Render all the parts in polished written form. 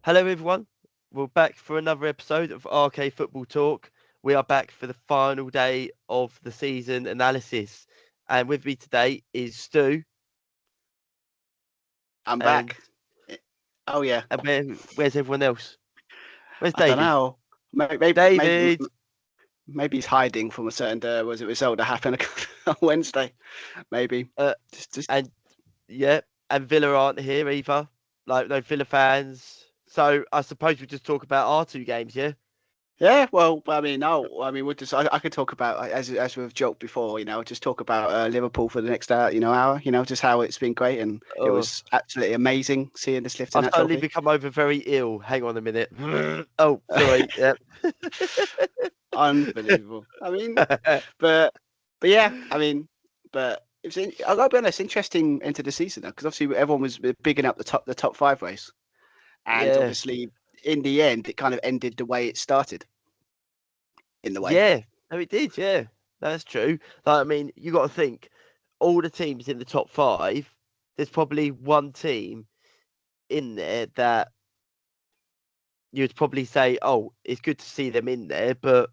Hello, everyone. We're back for another episode of RK Football Talk. We are back for the final day of the season analysis. And with me today is Stu. I'm And, back. Oh yeah. where's everyone else? Where's I don't David? know. David! Maybe he's hiding from a certain result that happened on Wednesday. Maybe. Uh, Just and, yeah, and Villa aren't here either. Like, no Villa fans. So I suppose we just talk about our two games, yeah? yeah. Well, I mean, no. I mean, we'll just. I could talk about as we've joked before. Just talk about Liverpool for the next hour. Just how it's been great and it Oh, was absolutely amazing seeing this lifting I've that suddenly trophy. become over very ill. Hang on a minute. Oh, sorry. Yeah. Unbelievable. I mean, but yeah. I mean, but I gotta be honest, interesting into the season though, because obviously everyone was bigging up the top five race. And Yeah. obviously, in the end, it kind of ended the way it started. In the way, Yeah, no, it did. Yeah, that's true. Like, I mean, you got to think all the teams in the top five. There's probably one team in there that you'd probably say, "Oh, it's good to see them in there," but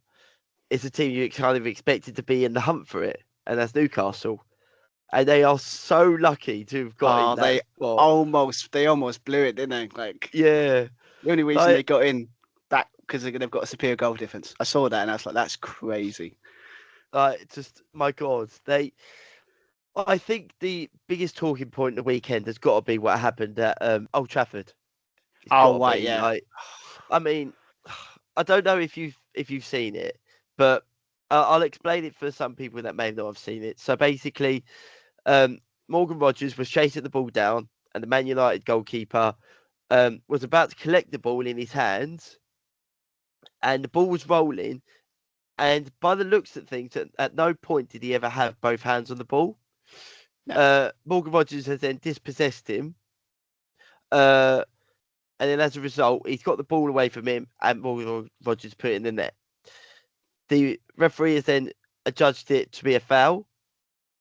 it's a team you kind of expected to be in the hunt for it, and that's Newcastle. And they are so lucky to have got in oh, that spot. they almost blew it, didn't they? Like Yeah, the only reason like they got in back because they've got a superior goal difference. I saw that and I was like, that's crazy. just my God, they. I think the biggest talking point of the weekend has got to be what happened at Old Trafford. It's Oh, got to right, be yeah. like, I mean, I don't know if you've seen it, but I'll explain it for some people that may not have seen it. So basically, um, Morgan Rogers was chasing the ball down, and the Man United goalkeeper was about to collect the ball in his hands, and the ball was rolling. And by the looks of things, at no point did he ever have both hands on the ball. No, Morgan Rogers has then dispossessed him. Uh, and then as a result, he's got the ball away from him, and Morgan Rogers put it in the net. The referee has then adjudged it to be a foul,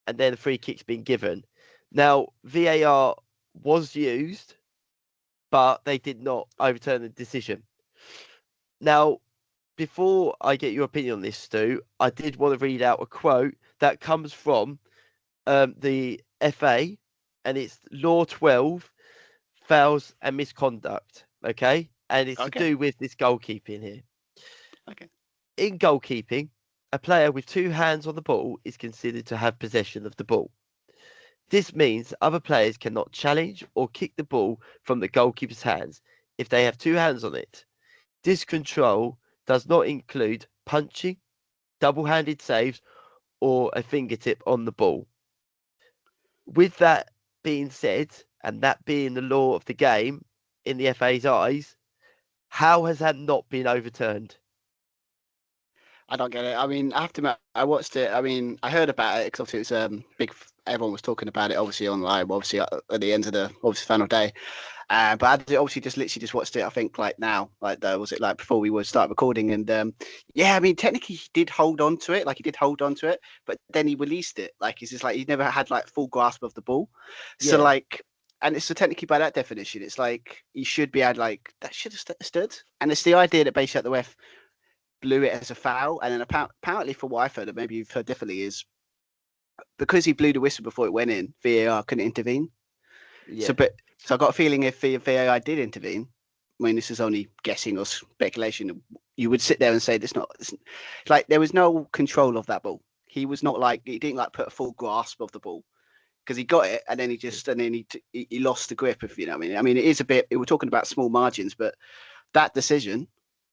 and then a free kick's been given. Now, VAR was used, but they did not overturn the decision. Now, before I get your opinion on this, Stu, I did want to read out a quote that comes from the FA, and it's Law 12, fouls and misconduct. Okay, and it's to okay, do with this goalkeeping here. okay. In goalkeeping, a player with two hands on the ball is considered to have possession of the ball. This means other players cannot challenge or kick the ball from the goalkeeper's hands if they have two hands on it. This control does not include punching, double-handed saves, or a fingertip on the ball. With that being said, and that being the law of the game in the FA's eyes, how has that not been overturned? I don't get it. I mean, I have to admit, I watched it. I mean, I heard about it because obviously it was big. Everyone was talking about it, obviously online, obviously at the end of the obviously final day. But I obviously just literally just watched it. I think like now, like was it like before we would start recording? And yeah, I mean, technically he did hold on to it, like he did hold on to it, but then he released it. Like he's just like he never had like full grasp of the ball. So Yeah, like, and it's so technically by that definition, it's like he should be had like that should have stood. And it's the idea that basically the ref blew it as a foul, and then apparently for what I've heard, and maybe you've heard differently, is because he blew the whistle before it went in, VAR couldn't intervene. So, yeah, so I got a feeling if the VAR did intervene, I mean, this is only guessing or speculation. You would sit there and say, "This not it's, like there was no control of that ball. He was not like he didn't like put a full grasp of the ball because he got it and then he lost the grip. If you know what I mean. I mean, it is a bit. We're talking about small margins, but that decision,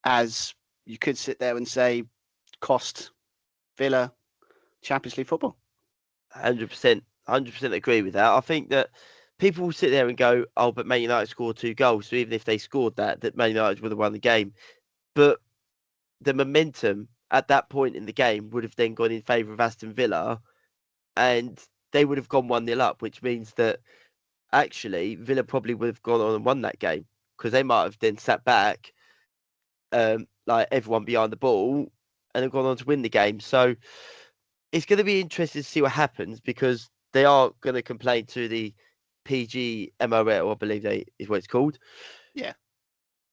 as you could sit there and say, cost Villa Champions League football. 100%, 100% agree with that. I think that people will sit there and go, "Oh, but Man United scored two goals, so even if they scored that Man United would have won the game." But the momentum at that point in the game would have then gone in favour of Aston Villa, and they would have gone 1-0 up, which means that actually Villa probably would have gone on and won that game because they might have then sat back, like everyone behind the ball, and have gone on to win the game. So it's going to be interesting to see what happens because they are going to complain to the PGMOL, I believe they is what it's called. Yeah.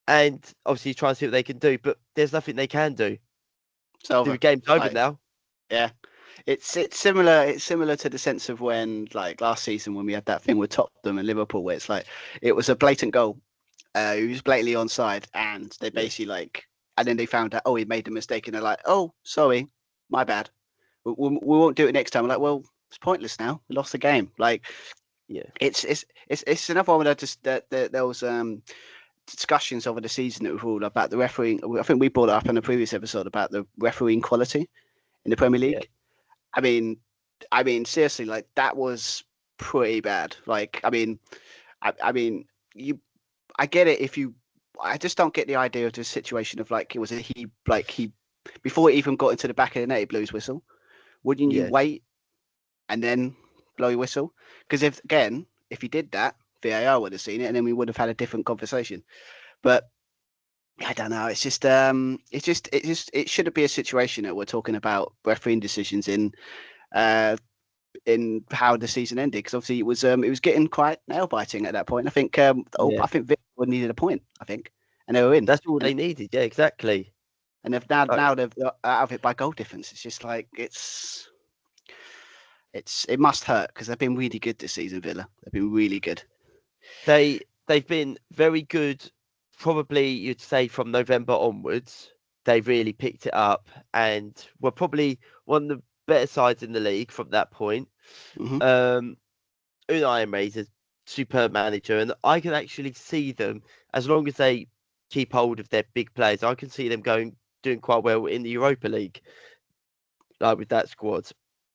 and obviously try and see what they can do. But there's nothing they can do. It's over. The game's over Like, now. yeah. It's similar. It's similar to the sense of when, like, last season when we had that thing with Tottenham and Liverpool, where it's like it was a blatant goal. He was blatantly onside, and they basically and then they found out, oh, he made a mistake, and they're like, oh, sorry, my bad. We won't do it next time. I'm like, well, it's pointless now. We lost the game. Like, it's another one that there was discussions over the season that were all about the refereeing. I think we brought it up in a previous episode about the refereing quality in the Premier League. Yeah. I mean, seriously, like that was pretty bad. Like, I mean, I get it I just don't get the idea of the situation of like, he before it even got into the back of the net, he blew his whistle. Wouldn't you wait and then blow your whistle? Because if he did that, VAR would have seen it, and then we would have had a different conversation. But I don't know. It's just it shouldn't be a situation that we're talking about refereeing decisions in how the season ended, because obviously it was getting quite nail biting at that point. I think I think Villa needed a point. I think, and they were in. That's all they needed. Yeah, exactly. And if now they're out of it by goal difference, it's just like it must hurt, because they've been really good this season. Villa, they've been really good. They've been very good. Probably you'd say from November onwards, they really picked it up and were probably one of the better sides in the league from that point. Mm-hmm. Unai Emery's a superb manager, and I can actually see them, as long as they keep hold of their big players, I can see them doing quite well in the Europa League, like with that squad.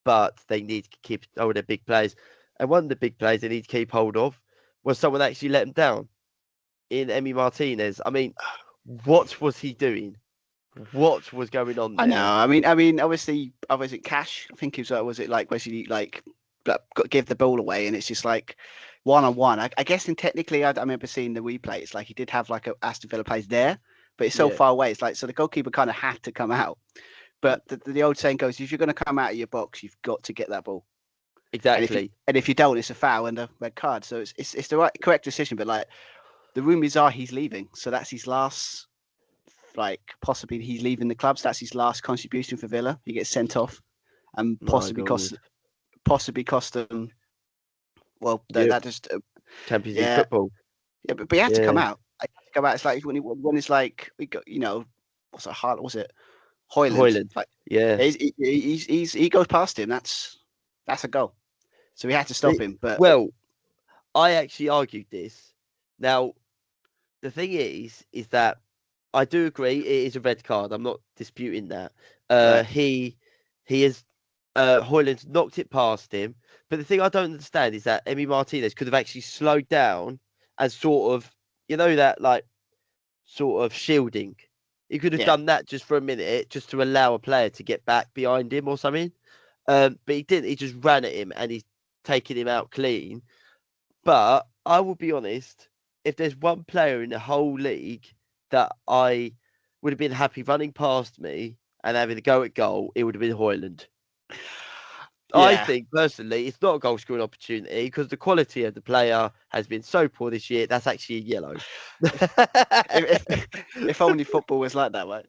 But they need to keep hold of their big players, and one of the big players they need to keep hold of was someone that actually let them down in Emi Martinez. I mean, what was he doing? What was going on there? I know. I mean, obviously, was it Cash? I think it was it like basically like give the ball away, and it's just like 1-on-1. I guess technically, I remember seeing the replay. It's like he did have like a Aston Villa players there, but it's so far away. It's like, so the goalkeeper kind of had to come out. But the old saying goes, if you're going to come out of your box, you've got to get that ball. Exactly. And if you don't, it's a foul and a red card. So it's the correct decision. But like, the rumours are he's leaving, so that's his last. Like, possibly he's leaving the club. So that's his last contribution for Villa. He gets sent off, and possibly cost them. Well, that just Champions League football. Yeah, but he had to come out. It's like when it's like we got, what's it? Was it Højlund? Like, he goes past him. That's a goal. So we had to stop him. But I actually argued this. Now, the thing is that I do agree it is a red card. I'm not disputing that. Right. He is Højlund knocked it past him. But the thing I don't understand is that Emi Martinez could have actually slowed down and sort of, that like sort of shielding. He could have done that just for a minute, just to allow a player to get back behind him or something. But he didn't. He just ran at him and he's taking him out clean. But I will be honest, if there's one player in the whole league that I would have been happy running past me and having a go at goal, it would have been Højlund. Yeah. I think personally it's not a goal scoring opportunity because the quality of the player has been so poor this year. That's actually a yellow. if only football was like that, right?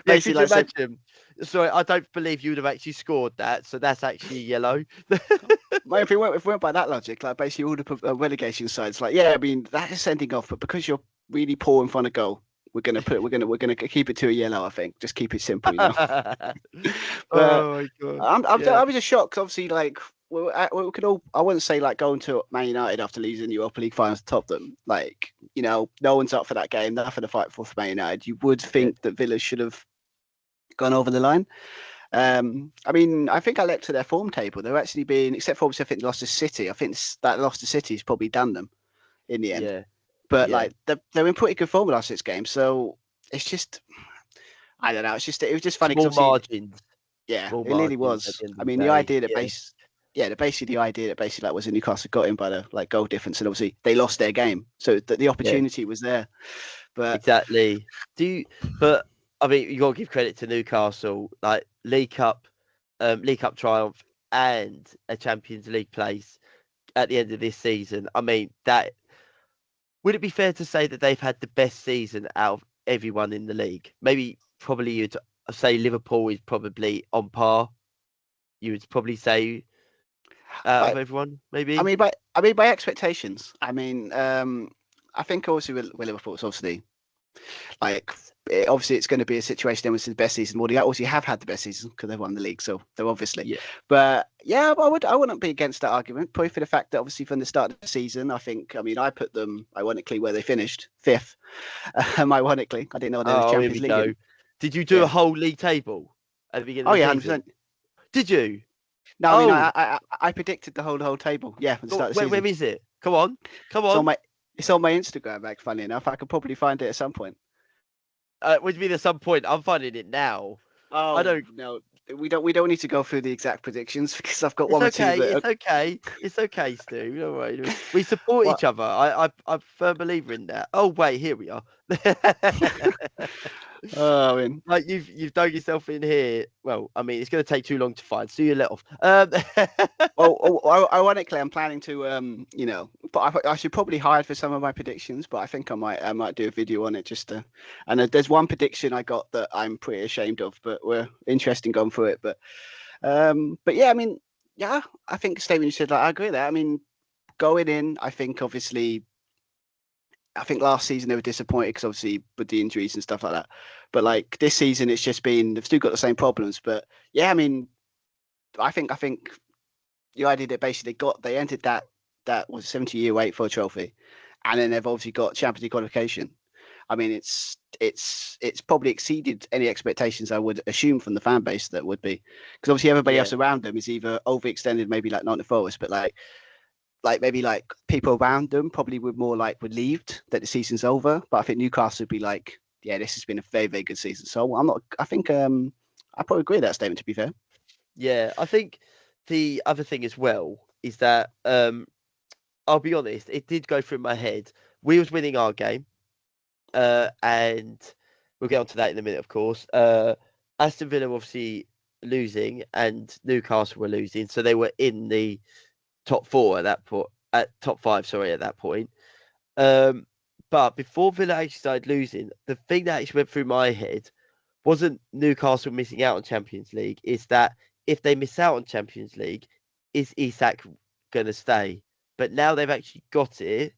Basically, like imagine. Sorry, I don't believe you would have actually scored that, so that's actually a yellow. If we went by that logic, like basically all the relegation sides, like I mean that is sending off, but because you're really poor in front of goal, we're gonna keep it to a yellow. I think just keep it simple. But, oh my god! I was just shocked. Obviously, like we could all. I wouldn't say like going to Man United after losing the Europa League finals to top them. Like no one's up for that game. Nothing to fight for Man United. You would think that Villa should have gone over the line. I mean, I think I looked at their form table. They're actually being, except for obviously I think they lost to City. I think that loss to City has probably done them in the end. Yeah. But like they're in pretty good form the last 6 games. So it's just, I don't know. It was just funny. Small margins. Yeah, it really was. I mean, the idea that basically like was in Newcastle got in by the like goal difference, and obviously they lost their game. So the opportunity was there. But exactly. But I mean, you got to give credit to Newcastle, like League Cup triumph and a Champions League place at the end of this season. I mean, that would it be fair to say that they've had the best season out of everyone in the league? Maybe, probably you'd say Liverpool is probably on par. You would probably say out of But everyone, I maybe. mean, by expectations. I mean, I think obviously with Liverpool, it's obviously like obviously it's going to be a situation then with the best season. Well, they obviously have had the best season because they've won the league, so they're obviously. Yeah. But yeah, I wouldn't be against that argument. Probably for the fact that obviously from the start of the season, I mean, I put them ironically where they finished fifth. Ironically, I didn't know there was Oh, here we Champions League go. in. Did you do a Yeah. whole league table at the beginning Oh of the yeah, 100%. season? Did you? No, I mean, Oh, I predicted the whole table. Yeah, from the start of the where season. is it? Come on, come It's on on. my Instagram, like, funny enough. I could probably find it at some point. What do you mean at some point? I'm finding it now. I Oh don't. no, we don't need to go through the exact predictions because I've got It's one or two okay. that. It's okay. It's okay, Stu. Don't worry. We support What? each other. I'm a firm believer in that. Oh wait, here we are. I mean, Like you've dug yourself in here. Well, I mean, it's going to take too long to find, so you let off. ironically, I'm planning to but I should probably hide for some of my predictions. But I think I might do a video on it just to. And there's one prediction I got that I'm pretty ashamed of, but we're interested in going through it. But yeah, I mean, yeah, I think the statement you said, like, I agree with that. I mean, going in, I think last season they were disappointed because obviously with the injuries and stuff like that. But like this season, it's just been they've still got the same problems. But yeah, I mean, I think the idea that basically they entered that was 70-year wait for a trophy, and then they've obviously got Champions League qualification. I mean, it's probably exceeded any expectations I would assume from the fan base that would be, because obviously everybody Yeah, else around them is either overextended, maybe like Nottingham Forest, but like maybe like people around them probably were more like relieved that the season's over. But I think Newcastle would be like, yeah, this has been a very, very good season. So I'm not. I think I probably agree with that statement. To be fair. yeah. I think the other thing as well is that I'll be honest, it did go through my head. We was winning our game, and we'll get onto that in a minute, of course. Aston Villa were obviously losing, and Newcastle were losing, so they were in the top four at that point, at top five, sorry, at that point. But before Villa actually started losing, the thing that actually went through my head wasn't Newcastle missing out on Champions League. It's that if they miss out on Champions League, is Isak going to stay? But now they've actually got it.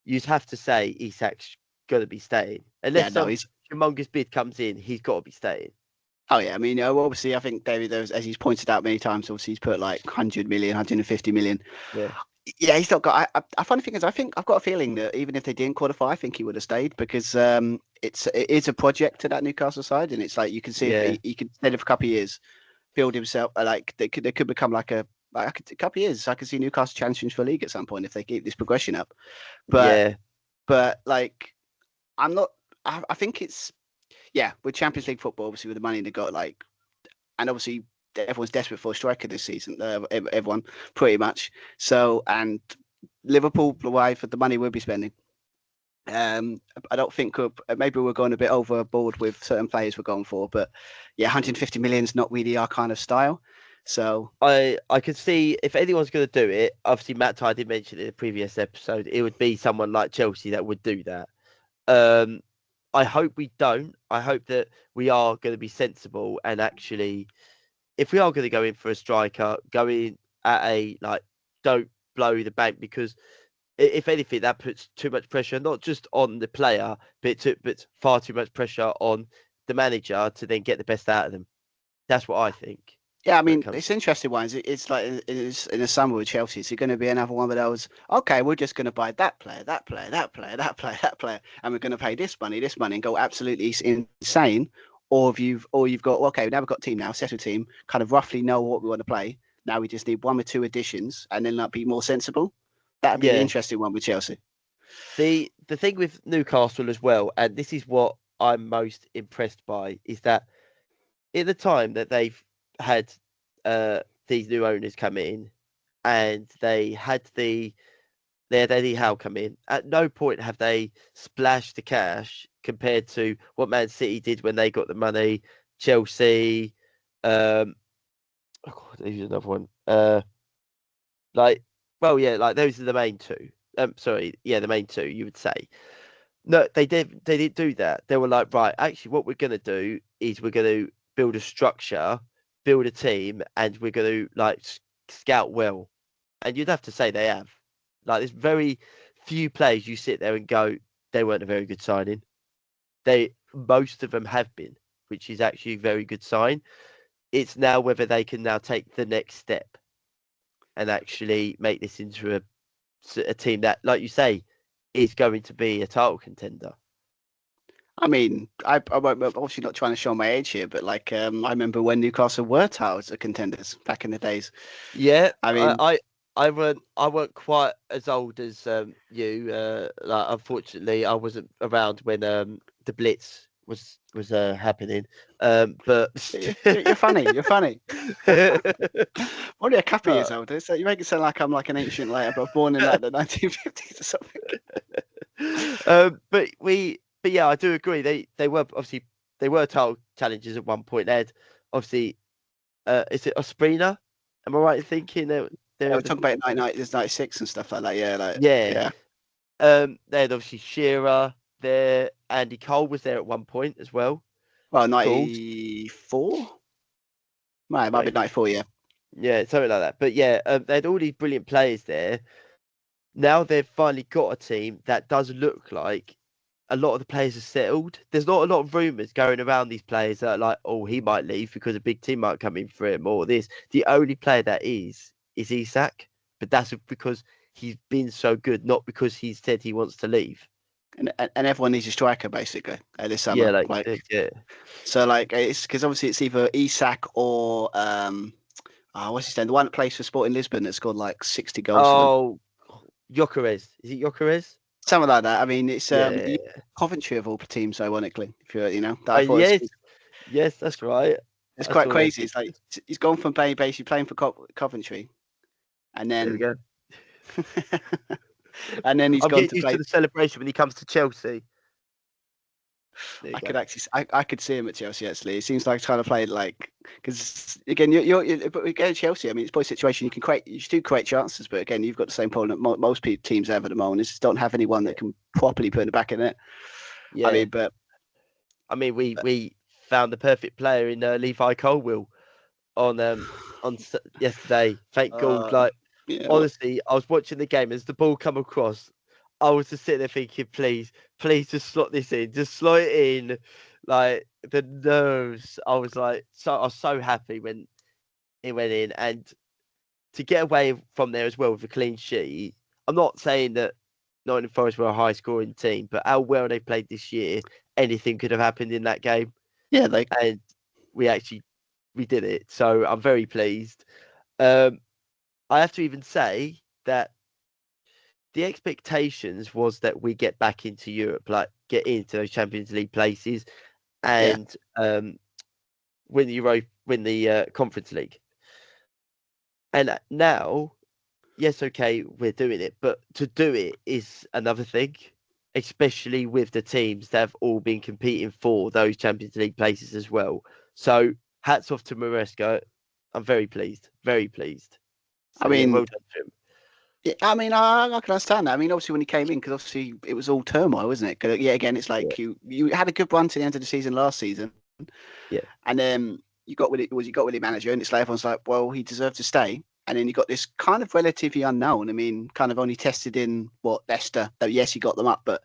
You'd have to say Isak's going to be staying. Yeah, Unless no, some he's. humongous bid comes in, he's got to be staying. Oh yeah, I mean, obviously, I think David, as he's pointed out many times, obviously he's put like 100 million, 150 million. Yeah. Yeah, he's not got. I funny thing is, I think I've got a feeling that even if they didn't qualify, I think he would have stayed because it is a project to that Newcastle side, and it's like you can see if Yeah. he could instead of a couple of years build himself like they could become like a couple of years. I could see Newcastle challenging for league at some point if they keep this progression up. But Yeah. but like I'm not. I think it's yeah with Champions League football, obviously with the money they got, like, and obviously everyone's desperate for a striker this season. Everyone pretty much. So and Liverpool, why for the money we'll be spending. I don't think maybe we're going a bit overboard with certain players we're going for, but yeah, 150 million is not really our kind of style. So I could see if anyone's going to do it. Obviously, Matt Ty did mention in the previous episode, it would be someone like Chelsea that would do that. I hope we don't. I hope that we are going to be sensible and actually, if we are going to go in for a striker, go in at a like, don't blow the bank, because if anything, that puts too much pressure not just on the player, but far too much pressure on the manager to then get the best out of them. That's what I think. yeah, I When it mean, comes, it's interesting ones. It's like it's in the summer with Chelsea. Is it going to be another one of those? Okay, we're just going to buy that player, that player, that player, that player, that player, and we're going to pay this money, and go absolutely insane. Or you've got okay, now we've got a team now, settled team, kind of roughly know what we want to play. Now we just need one or two additions, and then be more sensible. That'd be the yeah. interesting one with Chelsea. The thing with Newcastle as well, and this is what I'm most impressed by, is that in the time that they've had these new owners come in, and they had Eddie Howe come in, at no point have they splashed the cash compared to what Man City did when they got the money. Chelsea, oh God, there's another one. Like, well, yeah, like those are the main two. the main two, you would say. No, they didn't do that. They were like, right, actually, what we're going to do is we're going to build a structure, build a team, and we're going to like scout well. And you'd have to say they have. Like, there's very few players you sit there and go, they weren't a very good signing. Most of them have been, which is actually a very good sign. It's now whether they can now take the next step and actually make this into a team that, like you say, is going to be a title contender. I mean, I'm obviously not trying to show my age here, but like, I remember when Newcastle were title contenders back in the days. Yeah, I mean, I weren't quite as old as you. Like, unfortunately, I wasn't around when the Blitz was happening. But you're funny. You're funny. Only a couple of years older, so you make it sound like I'm like an ancient later, but born in like the 1950s or something. But yeah, I do agree. They were obviously title challengers at one point. They had obviously, is it Osprina? Am I right in thinking that we're talking about 96 and stuff like that. Yeah, yeah. They had obviously Shearer there. Andy Cole was there at one point as well. Well, 94. Might be 94. Yeah. Yeah, something like that. But yeah, they had all these brilliant players there. Now they've finally got a team that does look like a lot of the players are settled. There's not a lot of rumours going around these players that are like, oh, he might leave because a big team might come in for him or this. The only player that is Isak, but that's because he's been so good, not because he said he wants to leave. And everyone needs a striker basically this summer. Yeah, So like it's because obviously it's either Isak or what's his name? The one that plays for Sporting Lisbon that scored like 60 goals. Oh, Gyökeres. Is it Gyökeres? Something like that. I mean, it's Coventry of all teams, ironically. If you're, yes, that's right. It's quite crazy. It's like he's gone from basically playing for Coventry, and then there we go. and then he's gone to play to the celebration when he comes to Chelsea. I could see him at Chelsea. Actually, it seems like trying to play like because again, but again, Chelsea. I mean, it's probably a situation you do create chances, but again, you've got the same problem that most teams have at the moment. Is don't have anyone that can properly put in the back in it. Yeah, I mean, we found the perfect player in Levi Colwill on yesterday. Thank God. Honestly, I was watching the game as the ball come across. I was just sitting there thinking, please just slot this in. Just slot it in. Like, the nerves. I was so happy when it went in. And to get away from there as well with a clean sheet, I'm not saying that Nottingham Forest were a high scoring team, but how well they played this year, anything could have happened in that game. Yeah, and we did it. So I'm very pleased. I have to even say that the expectations was that we get back into Europe, like get into those Champions League places, and win the Conference League. And now, yes, okay, we're doing it, but to do it is another thing, especially with the teams that have all been competing for those Champions League places as well. So hats off to Maresca. I'm very pleased, very pleased. So, I mean, well done to him. Yeah, I mean, I can understand that. I mean, obviously when he came in, because obviously it was all turmoil, wasn't it? 'Cause, again, it's like you had a good run to the end of the season last season, and then you got Willie manager, and it's like everyone's like, well, he deserved to stay, and then you got this kind of relatively unknown. I mean, kind of only tested in Leicester. Yes, he got them up, but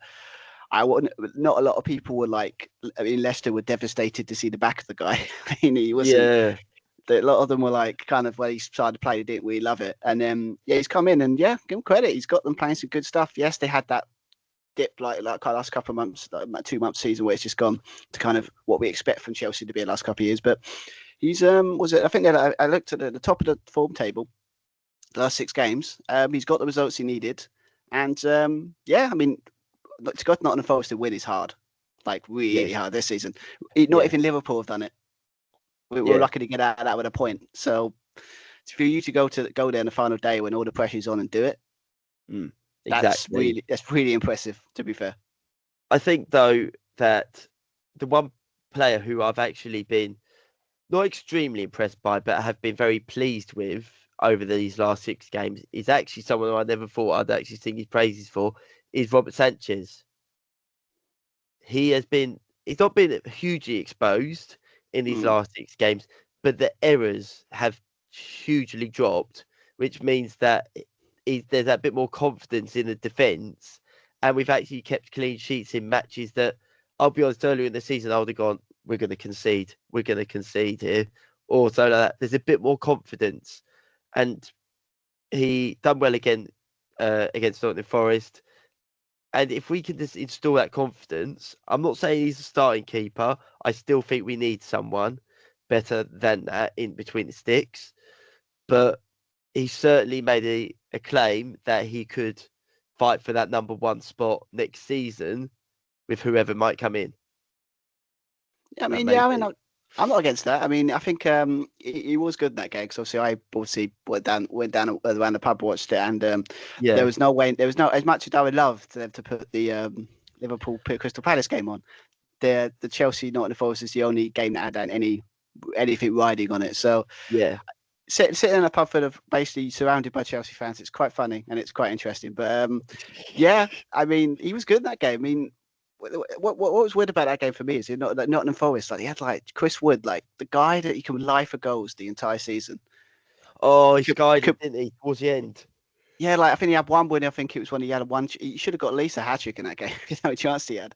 not a lot of people were like. I mean, Leicester were devastated to see the back of the guy. I mean, he wasn't. Yeah. A lot of them were like kind of where he started to play, they didn't really love it. And then he's come in and give him credit. He's got them playing some good stuff. Yes, they had that dip like last couple of months, like 2 months season where it's just gone to kind of what we expect from Chelsea to be the last couple of years. But he's I think I looked at the top of the form table, the last 6 games. He's got the results he needed, and I mean, to go to Nottingham Forest to win is hard, like really hard this season. Not even Liverpool have done it. We're lucky to get out of that with a point. So for you to go there on the final day when all the pressure's on and do it, that's really impressive, to be fair. I think though that the one player who I've actually been not extremely impressed by, but have been very pleased with over these last 6 games is actually someone I never thought I'd actually sing his praises for, is Robert Sanchez. He's not been hugely exposed in these last 6 games, but the errors have hugely dropped, which means that there's a bit more confidence in the defence, and we've actually kept clean sheets in matches that, I'll be honest, earlier in the season I would have gone, we're going to concede here, or so like that. There's a bit more confidence, and he done well again against Nottingham Forest. And if we can just install that confidence, I'm not saying he's a starting keeper. I still think we need someone better than that in between the sticks. But he certainly made a claim that he could fight for that number 1 spot next season with whoever might come in. I mean, I'm not against that. I mean, I think he was good in that game because I went down around the pub, watched it, and there was no as much as I would love to them to put the Liverpool Crystal Palace game on. The Chelsea Nottingham Forest is the only game that had anything riding on it. So yeah, sitting in a pub full of basically surrounded by Chelsea fans, it's quite funny and it's quite interesting. But yeah, I mean, he was good in that game. I mean, what was weird about that game for me is Nottingham Forest, like he had like Chris Wood, like the guy that he can lie for goals the entire season. Oh, he skied it, didn't he, towards the end? Yeah, like I think he had one win. I think it was when he had one. He should have got at least a hat trick in that game. You know, chance he had.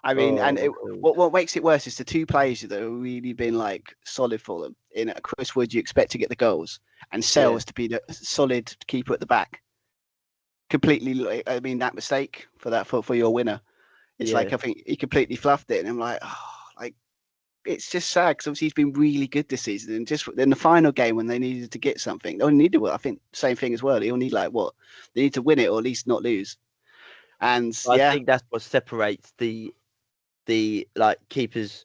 I mean, what makes it worse is the 2 players that have really been like solid for them. In Chris Wood, you expect to get the goals, and Sells to be the solid keeper at the back. Completely, I mean, that mistake for your winner. It's like I think he completely fluffed it, and I'm like, it's just sad because obviously he's been really good this season, and just in the final game when they needed to get something, they only needed I think same thing as well. They only need they need to win it or at least not lose. And I think that's what separates the like keepers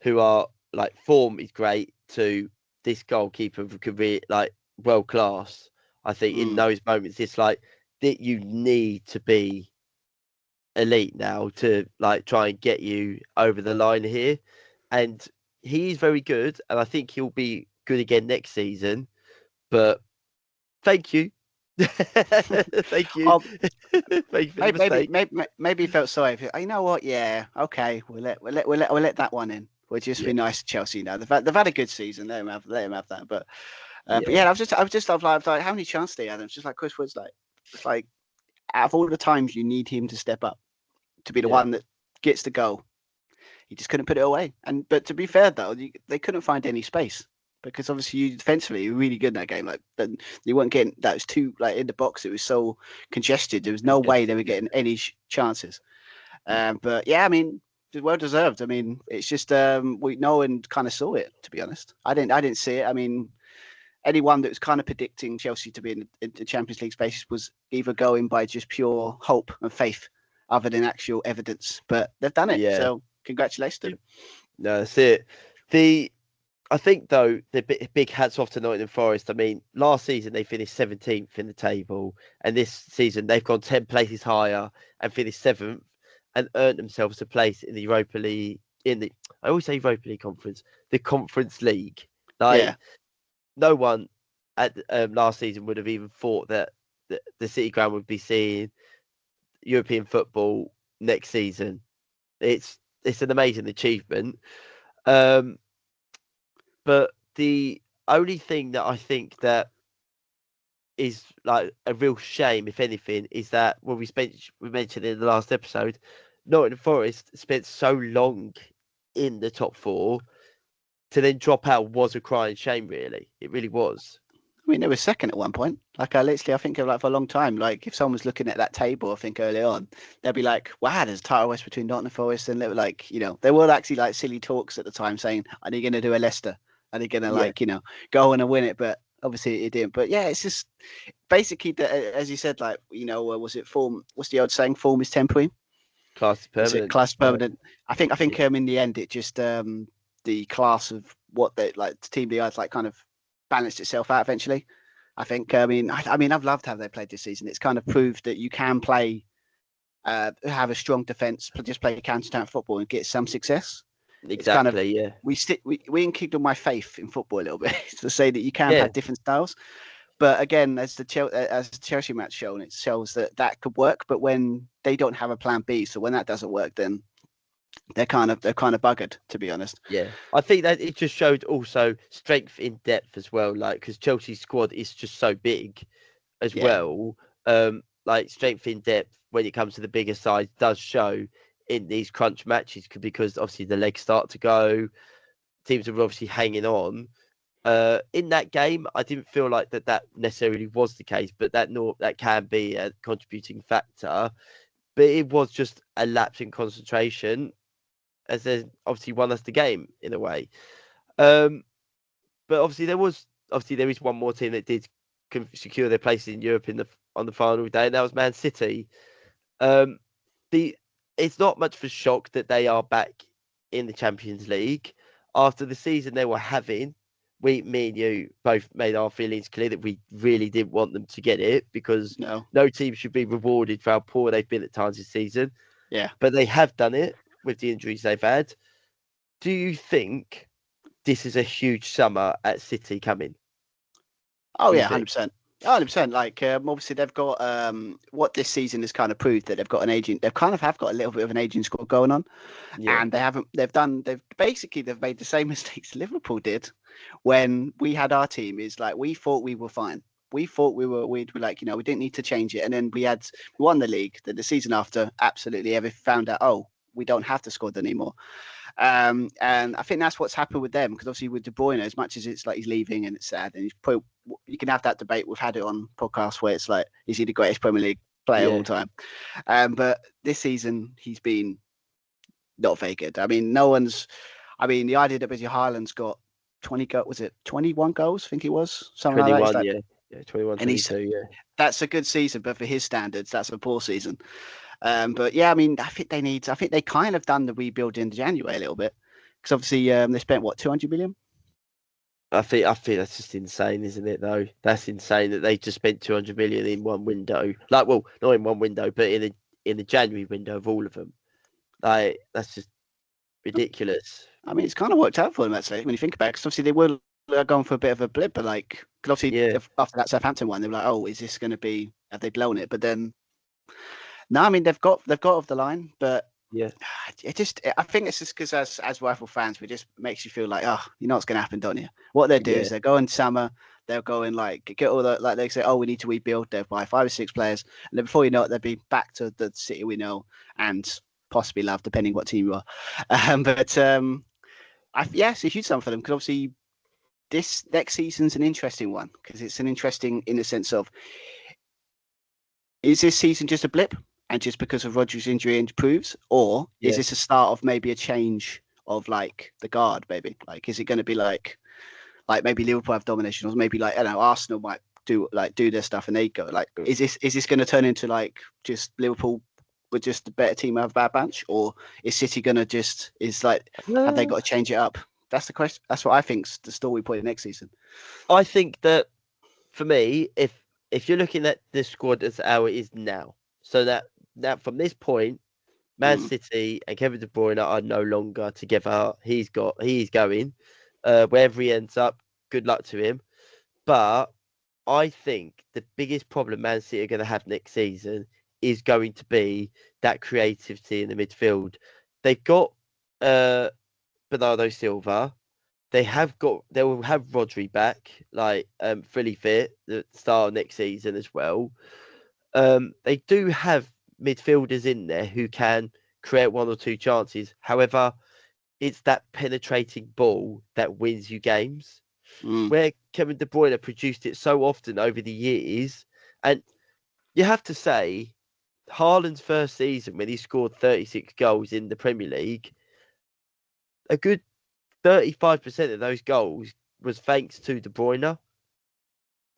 who are like form is great to this goalkeeper who could be like world class. I think in those moments it's like that you need to be elite now to like try and get you over the line here, and he's very good, and I think he'll be good again next season. But thank you. Thank you. Maybe he felt sorry for you know what, yeah, okay, we'll let that one in. We'll just be nice to Chelsea now. They've had a good season. Let him have that. But yeah, I was just like how many chances they had. It's just like Chris Wood's like out of all the times you need him to step up to be the one that gets the goal, he just couldn't put it away. But to be fair though, they couldn't find any space because obviously you defensively you were really good in that game. Like you weren't getting that was too like in the box. It was so congested. There was no way they were getting any chances. But yeah, I mean, well deserved. I no one kind of saw it. To be honest, I didn't see it. I mean, anyone that was kind of predicting Chelsea to be in the Champions League spaces was either going by just pure hope and faith, other than actual evidence. But they've done it. Yeah. So congratulations to them. No, that's it. I think though the big hats off to Nottingham Forest. I mean, last season they finished 17th in the table, and this season they've gone 10 places higher and finished 7th, and earned themselves a place in the Europa League. I always say Europa League conference, the Conference League. No one at last season would have even thought that the City Ground would be seeing European football next season. It's an amazing achievement. But the only thing that I think that is like a real shame, if anything, is that when we mentioned in the last episode, Nottingham Forest spent so long in the top 4 to then drop out was a crying shame. Really, it really was. I mean, they were second at one point. Like I think like for a long time. Like if someone was looking at that table, I think early on, they'd be like, "Wow, there's a title west between Nottingham Forest and there were actually like silly talks at the time saying, "Are they going to do a Leicester? Are they going to go on and win it?" But obviously it didn't. But yeah, it's just basically as you said, was it form? What's the old saying? Form is temporary. Class is permanent. Class is permanent. I think in the end it just the class of what they like the team they are kind of balanced itself out eventually. I think. I mean, I've loved how they played this season. It's kind of proved that you can play, have a strong defense, just play counter-attack football and get some success. Exactly. Yeah. We enkindle my faith in football a little bit to say that you can have different styles. But again, as the Chelsea match shown, it shows that could work. But when they don't have a plan B, so when that doesn't work, then they're kind of buggered, to be honest. Yeah, I think that it just showed also strength in depth as well. Like because Chelsea's squad is just so big as Yeah. well. Like strength in depth when it comes to the bigger sides does show in these crunch matches because obviously the legs start to go. Teams are obviously hanging on. In that game, I didn't feel like that necessarily was the case, but that can be a contributing factor. But it was just a lapse in concentration, as they obviously won us the game in a way. But obviously there is one more team that did secure their place in Europe on the final day, and that was Man City. It's not much of a shock that they are back in the Champions League after the season they were having. Me and you both made our feelings clear that we really didn't want them to get it because no team should be rewarded for how poor they've been at times this season. Yeah. But they have done it with the injuries they've had. Do you think this is a huge summer at City coming? Oh yeah, 100%. 100%. Like obviously they've got what this season has kind of proved that they've got an aging. They kind of have got a little bit of an aging squad going on, and they've made the same mistakes Liverpool did when we had our team. Is like we thought we were fine. We thought we'd be like, we didn't need to change it, and then we won the league. Then the season after, absolutely, found out, we don't have to squad anymore. And I think that's what's happened with them, because obviously with De Bruyne, as much as it's like he's leaving and it's sad, and you can have that debate. We've had it on podcasts where it's like, is he the greatest Premier League player of all time? But this season he's been not very good. I mean, the idea that Busy Haaland's got 21 goals? I think it was something 21, like that. Yeah, 21, 22, yeah. That's a good season, but for his standards, that's a poor season. But yeah, I mean, I think they kind of done the rebuild in January a little bit, because obviously they spent 200 million. I think that's just insane, isn't it? Though that's insane that they just spent 200 million in one window. Like, well, not in one window, but in the January window of all of them. Like, that's just ridiculous. I mean, it's kind of worked out for them actually when you think about it. Because obviously they were going for a bit of a blip, but like, because obviously after that Southampton one, they were like, oh, is this going to be? Have they blown it? But then, no, I mean they've got off the line, but yeah, I think it's just because as rival fans, it just makes you feel like, oh, you know what's going to happen, don't you? What they do is they go in summer, they'll go and like get all the, like they say, oh, we need to rebuild. They'll buy 5 or 6 players, and then before you know it, they'll be back to the City we know and possibly love, depending what team you are. It's a huge summer for them, because obviously this next season's an interesting one, because it's an interesting in the sense of, is this season just a blip? And just because of Rodgers' injury improves, or is this a start of maybe a change of like the guard? Maybe like, is it going to be like maybe Liverpool have domination, or maybe like, I don't know, Arsenal might do their stuff and they go like, is this going to turn into like just Liverpool with just a better team have a bad bunch, or is City going to have they got to change it up? That's the question. That's what I think's the story point next season. I think that for me, if you're looking at the squad as how it is now, so that from this point, Man City and Kevin De Bruyne are no longer together. He's going. Wherever he ends up, good luck to him. But I think the biggest problem Man City are going to have next season is going to be that creativity in the midfield. They've got Bernardo Silva. They will have Rodri back, like fully fit, the start of next season as well. They do have midfielders in there who can create 1 or 2 chances. However, it's that penetrating ball that wins you games. Where Kevin De Bruyne produced it so often over the years, and you have to say, Haaland's first season when he scored 36 goals in the Premier League, a good 35% of those goals was thanks to De Bruyne.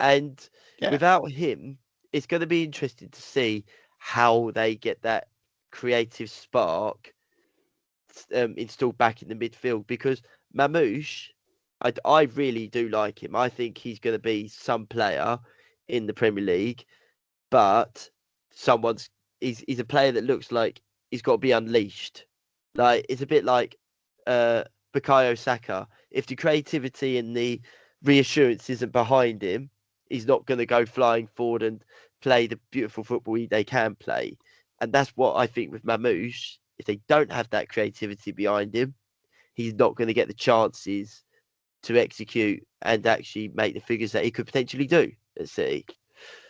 And without him, it's going to be interesting to see how they get that creative spark installed back in the midfield, because Mamouche, I really do like him. I think he's going to be some player in the Premier League, but he's a player that looks like he's got to be unleashed. Like, it's a bit like Bukayo Saka. If the creativity and the reassurance isn't behind him, he's not going to go flying forward and play the beautiful football they can play. And that's what I think with Mamouche. If they don't have that creativity behind him, he's not going to get the chances to execute and actually make the figures that he could potentially do at City.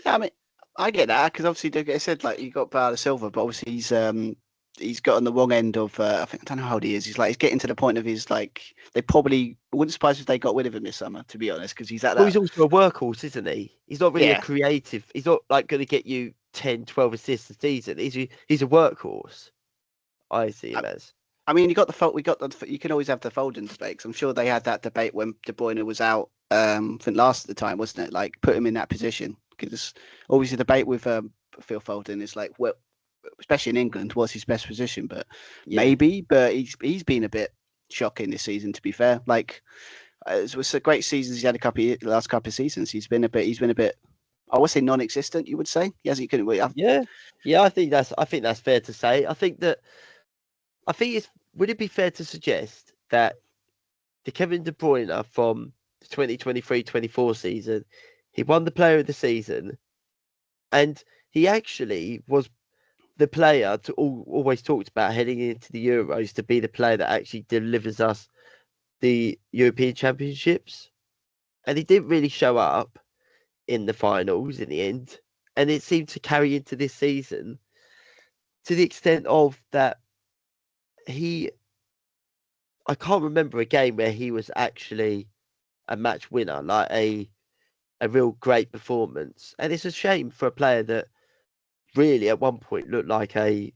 Yeah, I mean, I get that because obviously, like I said, like you got Bernardo Silva, but obviously he's got on the wrong end of. I don't know how old he is. He's getting to the point of his like. They probably wouldn't surprise if they got rid of him this summer, to be honest, because he's at that. Well, he's also a workhorse, isn't he? He's not really a Yeah. creative. He's not like going to get you 10, 12 assists a season. He's a workhorse. I see him as. I mean, you got the. You can always have the Foden debate. 'Cause I'm sure they had that debate when De Bruyne was out. I think last at the time, wasn't it? Like put him in that position because always the debate with Phil Foden is like, well, especially in England, what's his best position? But maybe, but he's been a bit shocking this season. To be fair, like it was a great season. He's had the last couple of seasons. He's been a bit. I would say non-existent. You would say he hasn't. Yeah. I think that's fair to say. I think it's. Would it be fair to suggest that the Kevin De Bruyne from the 2023-24 season, he won the Player of the Season, and he actually was the player to always talked about heading into the Euros to be the player that actually delivers us the European Championships, and he didn't really show up in the finals in the end, and it seemed to carry into this season to the extent of that I can't remember a game where he was actually a match winner, like a real great performance. And it's a shame for a player that really at one point looked like going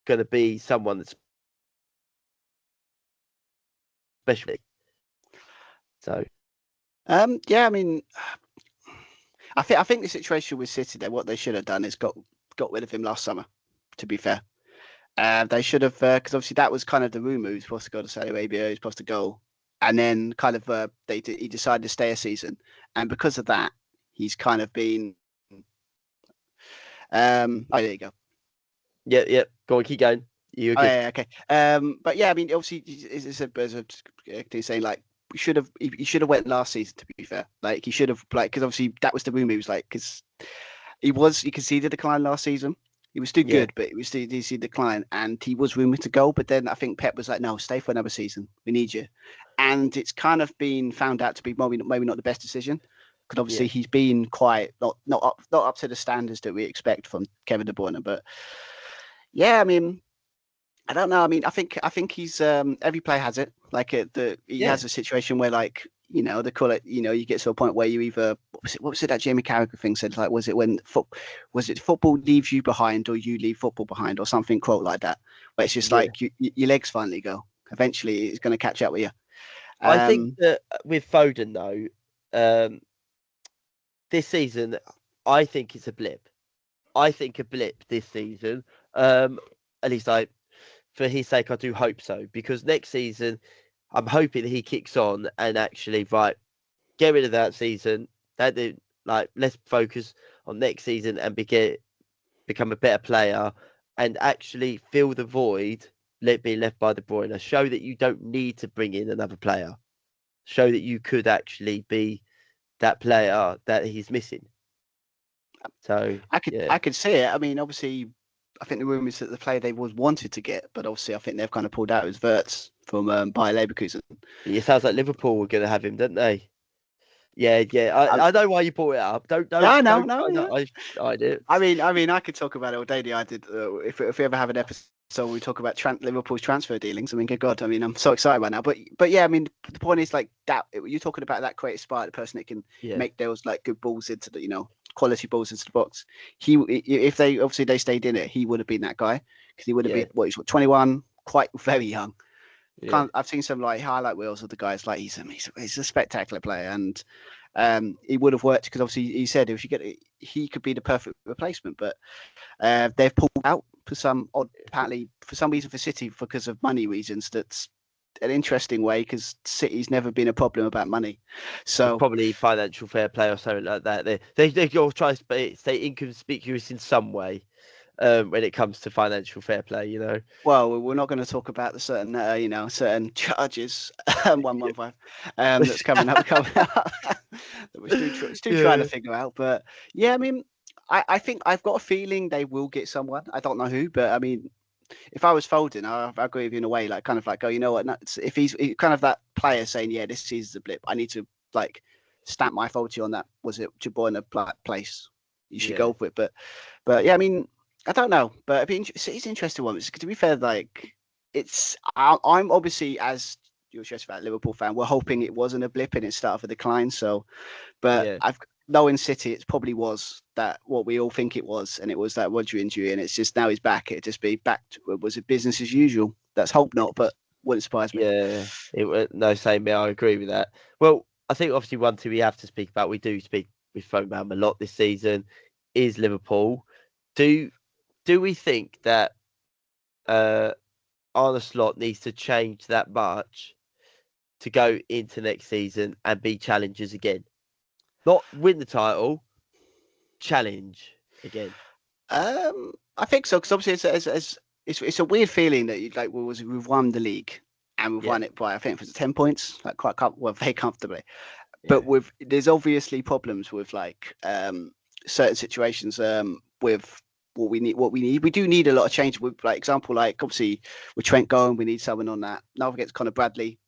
to be someone that's special. So, yeah, I mean, I think the situation with City, there, what they should have done is got rid of him last summer. To be fair, they should have because obviously that was kind of the rumor. He was supposed to go to Saudi Arabia. He was supposed to go, and then kind of he decided to stay a season, and because of that, he's kind of been. Oh, there you go. Yeah. Go on, keep going. Oh, yeah, okay. But yeah, I mean, obviously, it's a saying like he should have went last season. To be fair, like he should have like because obviously that was the rumor. He was like because you can see the decline last season. He was still good, but you see decline, and he was rumored to go. But then I think Pep was like, "No, stay for another season. We need you." And it's kind of been found out to be maybe not the best decision because obviously he's been quite not up to the standards that we expect from Kevin De Bruyne. But yeah, I mean, I don't know. I mean, I think he's every player has it. Like he has a situation where like they call it. You get to a point where you either what was it that Jamie Carragher thing said? Like, was it football leaves you behind or you leave football behind or something quote like that? Where it's just like your legs finally go. Eventually, it's going to catch up with you. I think that with Foden though, this season, I think it's a blip. I think a blip this season. At least for his sake, I do hope so because next season, I'm hoping he kicks on and actually get rid of that season. Let's focus on next season and become a better player and actually fill the void being left by De Bruyne. Show that you don't need to bring in another player. Show that you could actually be that player that he's missing. So I could see it. I mean, obviously, I think the rumours that the player they wanted to get, but obviously I think they've kind of pulled out his Wirtz from Bayer Leverkusen. It sounds like Liverpool were going to have him, didn't they? Yeah. I know why you brought it up. Don't. No. I did. I mean, I could talk about it all day. I did. If we ever have an episode where we talk about Liverpool's transfer dealings, I mean, good God, I mean, I'm so excited right now. But yeah, I mean, the point is like that. You're talking about that creative spark, the person that can make those like good balls into the quality balls into the box. If they stayed in it, he would have been that guy because he would have been he's 21, quite very young. Yeah. I've seen some like highlight reels of the guys. Like he's a spectacular player, and he would have worked because obviously he said if you get it, he could be the perfect replacement. But they've pulled out for some reason for City because of money reasons. That's an interesting way because City's never been a problem about money. So probably financial fair play or something like that. They all try to stay inconspicuous in some way. when it comes to financial fair play. You know. Well, we're not going to talk about the certain, certain charges, 115, that's coming up, that we're still trying to Yeah. figure out. But yeah, I mean, I think I've got a feeling they will get someone. I don't know who, but I mean, if I was folding, I agree with you in a way, like kind of like, oh, you know what? If he's kind of that player saying, yeah, this season's a blip, I need to like stamp my faulty on that. Was it Chiboyna place? You should Yeah. go for it. But yeah, I mean, I don't know, but it's an interesting one. To be fair, like I'm obviously, as you're just about Liverpool fan, we're hoping it wasn't a blip and it started a decline. So, but Yeah. I've knowing City, it probably was that what we all think it was, and it was that Roger injury, and it's just now he's back. It just be back. Was it business as usual? Let's hope not, but wouldn't surprise me. Yeah. No, same here. I agree with that. Well, I think obviously one thing we have to speak about. We've spoken about them a lot this season. Is Liverpool. Do we think that Arne Slot needs to change that much to go into next season and be challengers again? Not win the title, challenge again. I think so, because obviously it's a weird feeling that we've won the league and we've Yeah. won it by, I think it was 10 points, like very comfortably. Yeah. But there's obviously problems with like certain situations with what we need. We do need a lot of change. With like example, like obviously with Trent going, we need someone on that. Now against Conor Bradley,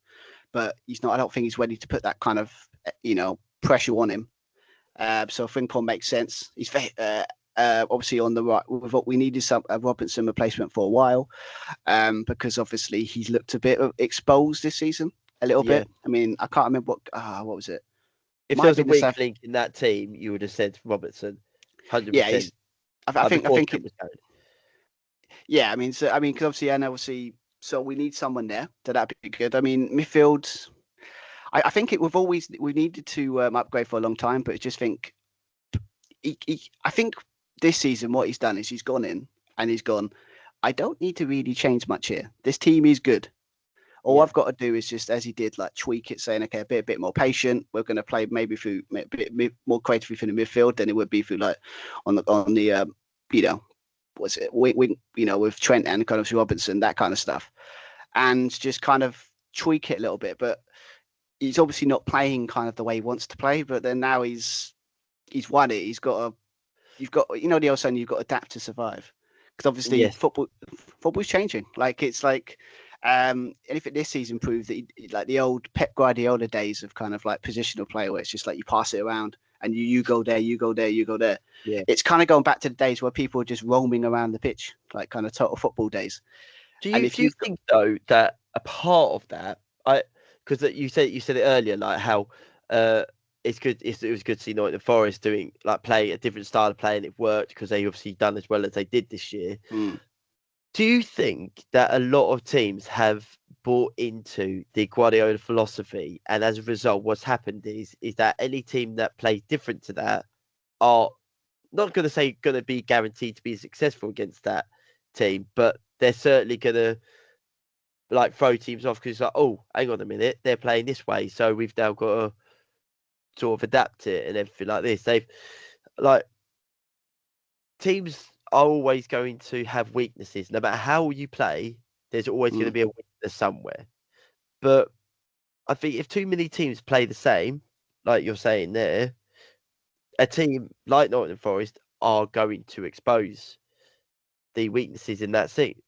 but he's not. I don't think he's ready to put that kind of pressure on him. So Frimpong makes sense. He's very obviously on the right. With what we needed a Robinson replacement for a while, because obviously he's looked a bit exposed this season, a little Yeah. bit. I mean, I can't remember what was it. If Might there have was a been the weak South. link in that team, you would have said Robertson, Yeah, 100%. he's. I think. Before It, Trent was going. yeah, I mean, because obviously, so we need someone there. So that'd be good. I mean, midfield. I think we needed to upgrade for a long time, but I just think I think this season what he's done is he's gone in and he's gone. I don't need to really change much here. This team is good. All Yeah. I've got to do is just, as he did, like tweak it, saying, okay, a bit more patient. We're going to play maybe through a bit more creatively through the midfield than it would be through like on the was it we with Trent and kind of Robinson, that kind of stuff, and just kind of tweak it a little bit. But he's obviously not playing kind of the way he wants to play. But then now he's won it. You've got the old saying, you've got to adapt to survive. Because obviously Yes. football's changing. Like it's like and if it this season proved that like the old Pep Guardiola days of kind of like positional play where it's just like you pass it around and you go there, you go there, you go there. Yeah. It's kind of going back to the days where people are just roaming around the pitch, like kind of total football days. Do And you if do you you've got, think though that a part of that, because you said it earlier, like how it's good. It was good to see Nottingham Forest doing like play a different style of play, and it worked because they obviously done as well as they did this year. Do you think that a lot of teams have bought into the Guardiola philosophy, and as a result, what's happened is that any team that plays different to that are not going to be guaranteed to be successful against that team, but they're certainly going to like throw teams off because it's like, oh, hang on a minute, they're playing this way, so we've now got to sort of adapt it and everything like this. They've like teams are always going to have weaknesses. No matter how you play, there's always going to be a weakness somewhere. But I think if too many teams play the same, like you're saying there, a team like Nottingham Forest are going to expose the weaknesses in that team.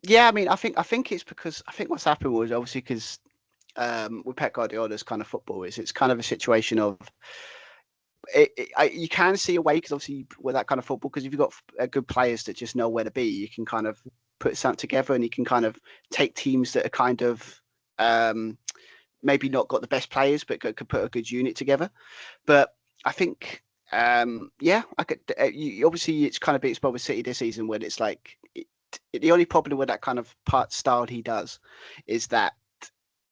yeah, I mean, I think it's because I think what's happened was obviously because with Pep Guardiola's kind of football is it's kind of a situation of you can see a way because obviously with that kind of football, because if you've got good players that just know where to be, you can kind of put something together and you can kind of take teams that are kind of maybe not got the best players but could put a good unit together. But I think yeah, I could obviously it's kind of been exposed with City this season when it's like the only problem with that kind of part style he does is that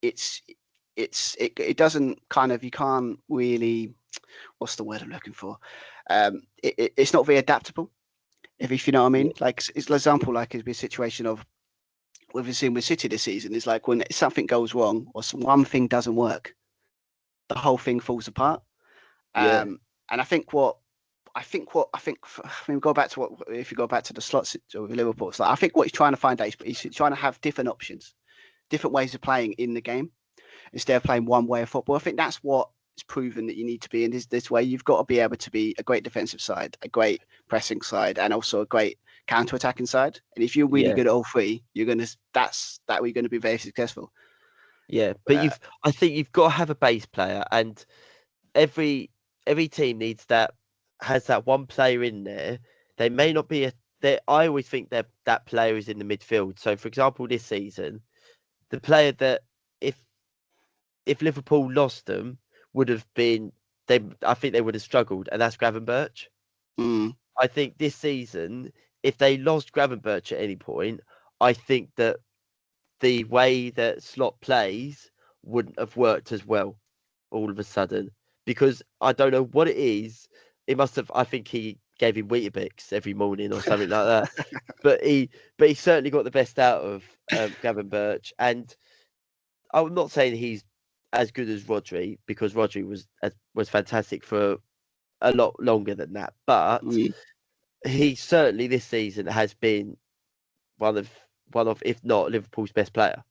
it doesn't kind of, you can't really, what's the word I'm looking for? It's not very adaptable, if you know what I mean. Yeah. Like it's an example, like it'd be a situation of what we've seen with City this season is like when something goes wrong or one thing doesn't work, the whole thing falls apart. Yeah. And I think what go back to if you go back to the slots with Liverpool, it's like, I think what he's trying to find out is he's trying to have different options, different ways of playing in the game instead of playing one way of football. I think that's what is proven that you need to be in this way. You've got to be able to be a great defensive side, a great pressing side, and also a great counter-attacking side. And if you're really Yeah, good at all three, you're going to be very successful. yeah. But I think you've got to have a base player, and every team has that one player in there. They may not be I always think that player is in the midfield. So, for example, this season, the player that if Liverpool lost them would have been I think they would have struggled, and that's Gravenberch. Mm. I think this season, if they lost Gravenberch at any point, I think that the way that Slot plays wouldn't have worked as well all of a sudden, because I don't know what it is. It must have. I think he gave him Weetabix every morning or something like that. But he certainly got the best out of Gravenberch, and I'm not saying he's as good as Rodri, because Rodri was fantastic for a lot longer than that, but Mm. he certainly this season has been one of if not Liverpool's best player.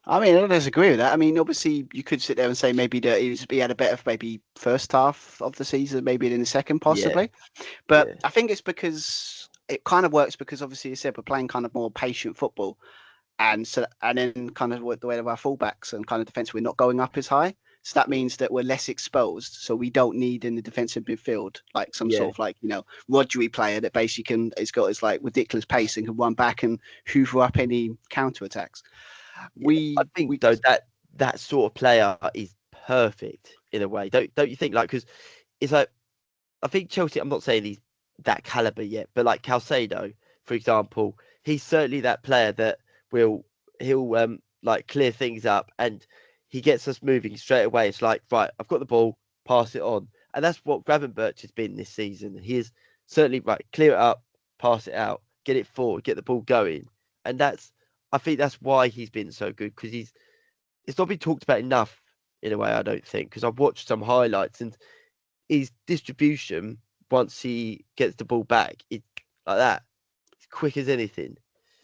I mean, I don't disagree with that. I mean, obviously, you could sit there and say maybe that he had a better maybe first half of the season, maybe in the second, Yeah, possibly. But yeah, I think it's because it kind of works because obviously you said we're playing kind of more patient football, and then kind of the way of our fullbacks and kind of defense, we're not going up as high. So that means that we're less exposed. So we don't need in the defensive midfield like some yeah. sort of Rodri player that basically has got his like ridiculous pace and can run back and hoover up any counter attacks. Yeah, I think We though that sort of player is perfect in a way. Don't you think? Like, because it's like I think Chelsea. I'm not saying he's that caliber yet, but like Calcedo, for example, he's certainly that player that he'll like clear things up, and he gets us moving straight away. It's like, right, I've got the ball, pass it on, and that's what Gravenberch has been this season. He is certainly right, clear it up, pass it out, get it forward, get the ball going, and I think that's why he's been so good, because it's not been talked about enough in a way. I don't think, because I've watched some highlights, and his distribution once he gets the ball back, it's like that. It's quick as anything.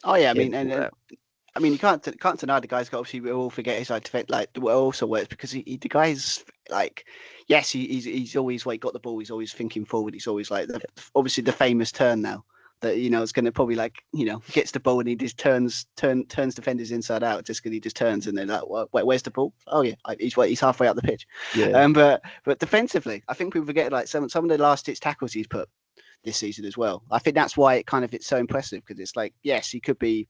Oh yeah, I Getting mean, the ball and out. I mean, you can't deny the guy's got, obviously we all forget his like defense, like what also works because the guy's like, yes, he's always like got the ball, he's always thinking forward, he's always like obviously the famous turn now that it's going to probably like gets the ball and he just turns defenders inside out just because he just turns and they're like, wait, where's the ball? Oh yeah, he's halfway up the pitch. Yeah, But defensively, I think people forget like some of the last ditch tackles he's put this season as well. I think that's why it's so impressive, because it's like, yes, he could be.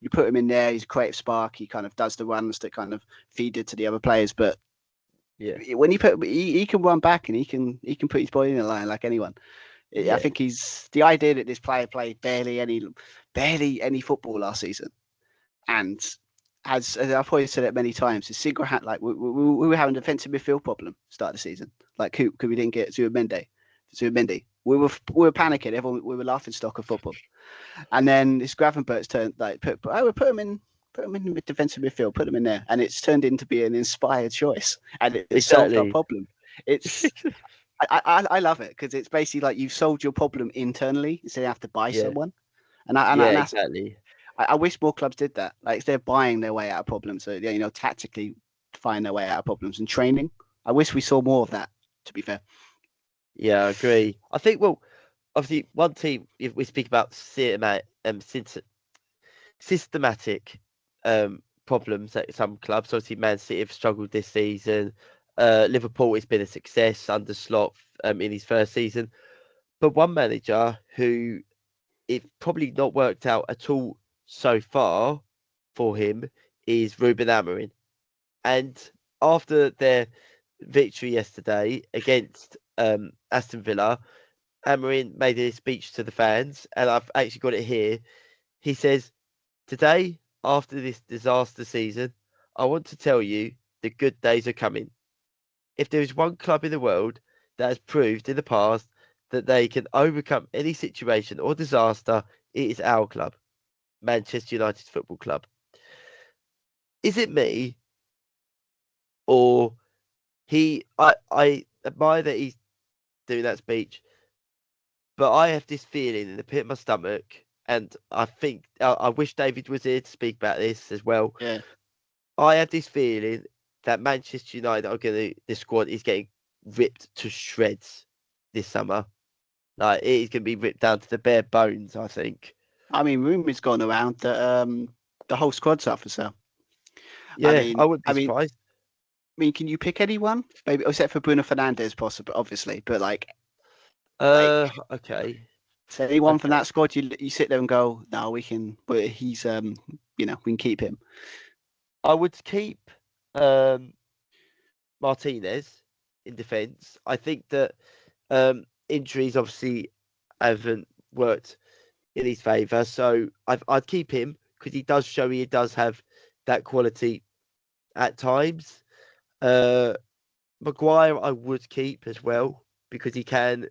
You put him in there, he's a creative spark. He kind of does the runs that kind of feed it to the other players. But yeah, when he can run back and he can put his body in the line like anyone. I yeah. think he's the idea that this player played barely any football last season, and as I've probably said it many times, the Sigra had like we were having a defensive midfield problem start of the season. Like who could we didn't get Zubimendi. We were panicking. We were laughing stock of football. And then this Gravenberch turned like put him in the defensive midfield, put him in there, and it's turned into be an inspired choice, and it solved our Exactly. problem. It's I love it because it's basically like you've solved your problem internally instead of have to buy Yeah, someone. yeah, And that's exactly. I wish more clubs did that. Like they're buying their way out of problems, so tactically find their way out of problems and training. I wish we saw more of that. To be fair. Yeah, I agree. I think, well, obviously, one team, if we speak about systematic problems at some clubs, obviously, Man City have struggled this season. Liverpool has been a success under Slot in his first season. But one manager who it's probably not worked out at all so far for him is Ruben Amorim. And after their victory yesterday against Aston Villa, Amorim made a speech to the fans, and I've actually got it here. He says, "Today, after this disaster season, I want to tell you the good days are coming. If there is one club in the world that has proved in the past that they can overcome any situation or disaster, it is our club, Manchester United Football Club." Is it me, or I admire that he's doing that speech, but I have this feeling in the pit of my stomach, and I think I wish David was here to speak about this as well. Yeah. I have this feeling that Manchester United the squad is getting ripped to shreds this summer. Like it is going to be ripped down to the bare bones, I think. I mean, rumours gone around that the whole squad's up for sale. Yeah, I wouldn't be I mean, surprised. can you pick anyone? Maybe except for Bruno Fernandes, possibly, obviously. But like, Okay. so anyone from Okay. that squad, you sit there and go, no, we can. But he's we can keep him. I would keep Martinez in defence. I think that injuries obviously haven't worked in his favour, so I'd keep him because he does show he does have that quality at times. Maguire I would keep as well because he can,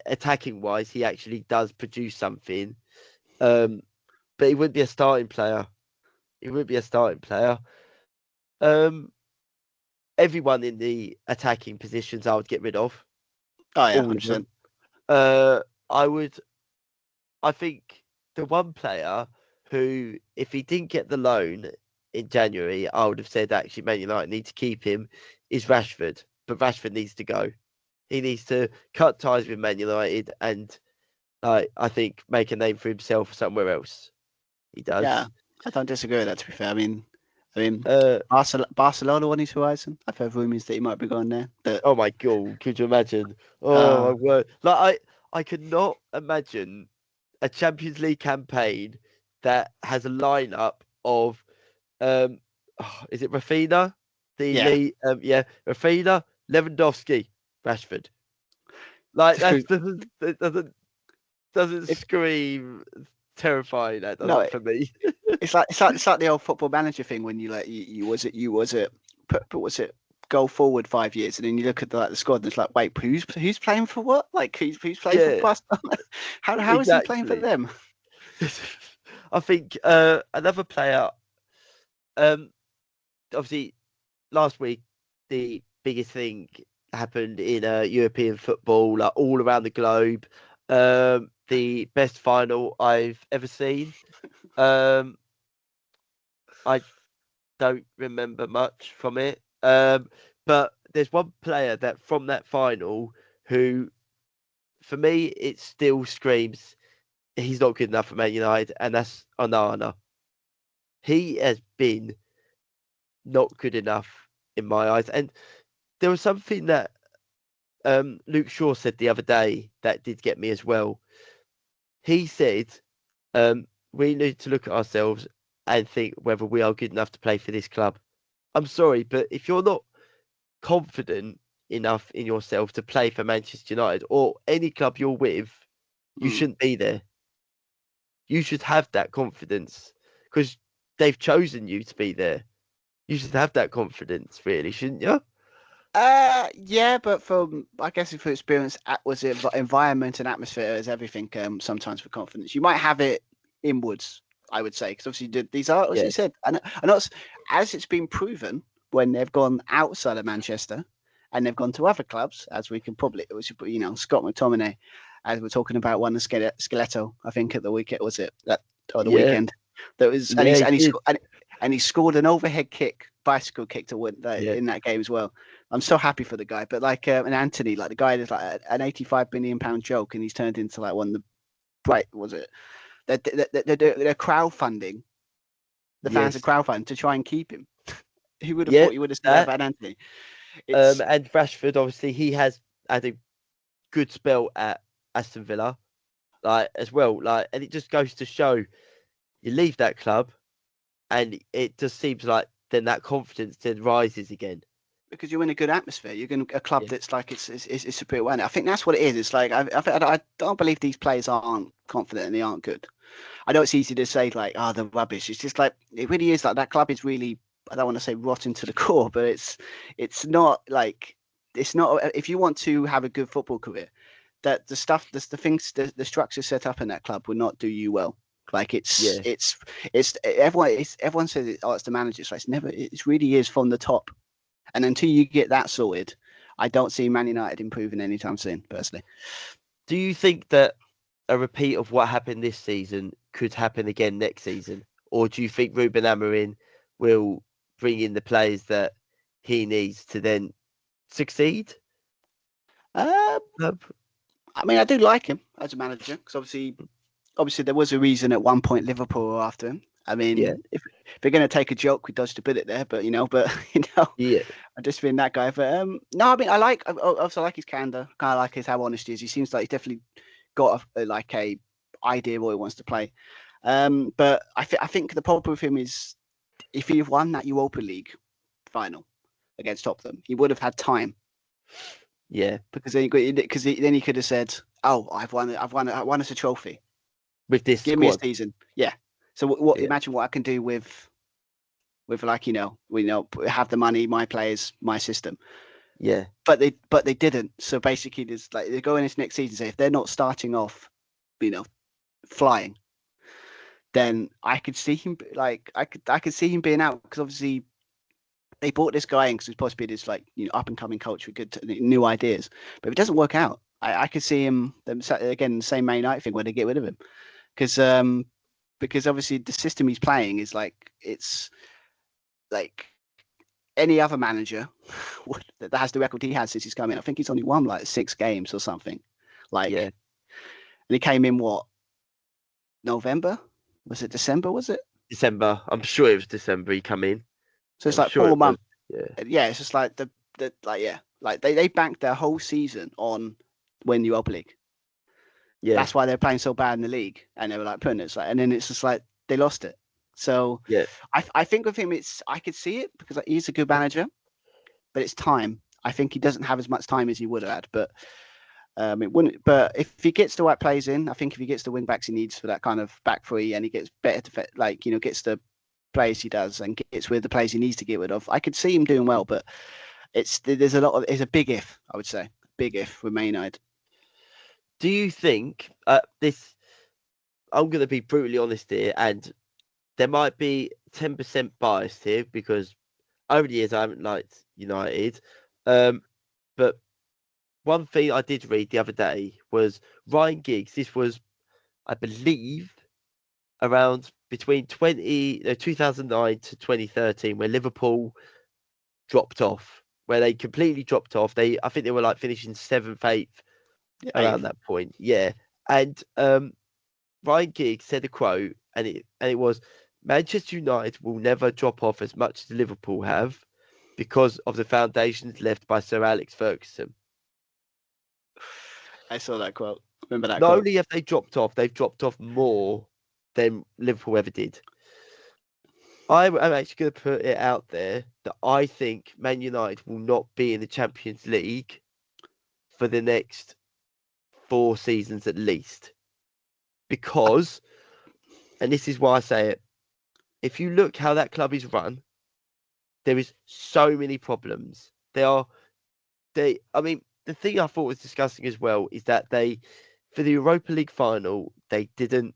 attacking wise, he actually does produce something. But he wouldn't be a starting player. He would be a starting player. Everyone in the attacking positions I would get rid of. Oh yeah, All of 100%. them. I think the one player who, if he didn't get the loan in January, I would have said actually Man United need to keep him is Rashford. But Rashford needs to go. He needs to cut ties with Man United and I think make a name for himself somewhere else. He does. Yeah, I don't disagree with that. To be fair, I mean, Uh, Barcelona on his horizon. I've heard rumours that he might be going there. But oh my god, could you imagine? Oh my word! Like I could not imagine a Champions League campaign that has a lineup of is it Rafinha? The yeah, lead, Rafinha, Lewandowski, Rashford. Like doesn't if scream terrifying. That no, doesn't for me. it's like the old Football Manager thing when you was it put was it go forward 5 years and then you look at the squad and it's like, wait, who's playing for what? Like who's playing for Yeah, Barcelona? How is he playing for exactly. them? I think another player. Obviously, last week the biggest thing happened in European football, like all around the globe. The best final I've ever seen. Um, I don't remember much from it. But there's one player that from that final who, for me, it still screams he's not good enough for Man United, and that's Onana. He has been not good enough in my eyes, and there was something that Luke Shaw said the other day that did get me as well. He said we need to look at ourselves and think whether we are good enough to play for this club. I'm sorry, but if you're not confident enough in yourself to play for Manchester United or any club you're with, you shouldn't be there. You should have that confidence because they've chosen you to be there. You should have that confidence, really, shouldn't you? Yeah, but from I guess for experience, was it environment and atmosphere is everything. Sometimes for confidence, you might have it inwards. I would say because obviously these are, as Yeah, you said, and not as it's been proven when they've gone outside of Manchester and they've gone to other clubs, as we can probably, Scott McTominay, as we're talking about one of Skeleto, I think at the weekend was it that or the yeah, weekend that was, yeah. He did. and he scored an overhead kick, bicycle kick to win Yeah, in that game as well. I'm so happy for the guy. But like an Anthony, like the guy is like an 85 million pound joke, and he's turned into like one of the bright. Was it? They're crowdfunding. The fans are yes, crowdfunding to try and keep him. Who would have yeah. thought you would have said that That. about Anthony? It's And Rashford, obviously, he has had a good spell at Aston Villa, like as well. Like, and it just goes to show you leave that club, and it just seems like then that confidence then rises again. because you're in a good atmosphere. You're in a club Yeah, that's like it's superior. I think that's what it is. It's like I don't believe these players aren't confident and they aren't good. I know it's easy to say like, oh, they're rubbish. It's just like it really is. Like that club is really. I don't want to say rotten to the core, but it's not like it's not. If you want to have a good football career, that the stuff, the things, the structure set up in that club will not do you well. Like yeah, everyone says oh, it's the manager. So it's never. It really is from the top. And until you get that sorted, I don't see Man United improving anytime soon, personally. Do you think that a repeat of what happened this season could happen again next season, or do you think Ruben Amorim will bring in the players that he needs to then succeed? Um, No. I mean, I do like him as a manager because obviously there was a reason at one point Liverpool were after him. I Yeah, mean, if they're going to take a joke, we dodged a bullet there, but yeah, I just been that guy. But no, I mean, I also like his candor. Kind of like how honest he is. He seems like he's definitely got a idea what he wants to play. But I think the problem with him is if he'd have won that Europa League final against Tottenham, he would have had time yeah. because then he could have said, "Oh, I won us a trophy. With this Give me a squad, season." Yeah. So what? yeah, Imagine what I can do with like we have the money, my players, my system. yeah, But they didn't. So basically, there's like they go in this next season. Say if they're not starting off, flying, then I could see him I could see him being out because obviously they brought this guy in because he's possibly this up and coming coach with good new ideas. But if it doesn't work out, I could see them again the same Man United thing where they get rid of him because obviously the system he's playing is it's like any other manager that has the record he has since he's come in. I think he's only won 6 games or something. yeah. And he came in November? Was it December? Was it? December. I'm sure it was December he come in. So it's I'm like sure 4 it was. months. Yeah, Yeah, it's just like they banked their whole season on win the Europa League. yeah, That's why they're playing so bad in the league, and they were putting it and then it's just they lost it. So yeah. I think with him, I could see it because he's a good manager, but it's time. I think he doesn't have as much time as he would have had, but it wouldn't. But if he gets the right players in, I think if he gets the wing backs he needs for that kind of back three, and he gets better gets the players he does and gets with the players he needs to get rid of, I could see him doing well. But it's a big if, I would say, big if with Man United. Do you think this? I'm going to be brutally honest here, and there might be 10% biased here because over the years I haven't liked United. But one thing I did read the other day was Ryan Giggs. This was, I believe, around between 2009 to 2013, where Liverpool dropped off, where they completely dropped off. I think they were finishing 7th, 8th around that point. Yeah. And Ryan Giggs said a quote, and it was, Manchester United will never drop off as much as Liverpool have because of the foundations left by Sir Alex Ferguson. I saw that quote. Remember that Not quote? only have they dropped off, they've dropped off more than Liverpool ever did. I'm actually going to put it out there that I think Man United will not be in the Champions League for the next 4 seasons at least. Because, and this is why I say it, if you look how that club is run, there is so many problems. I mean, the thing I thought was disgusting as well is that for the Europa League final, the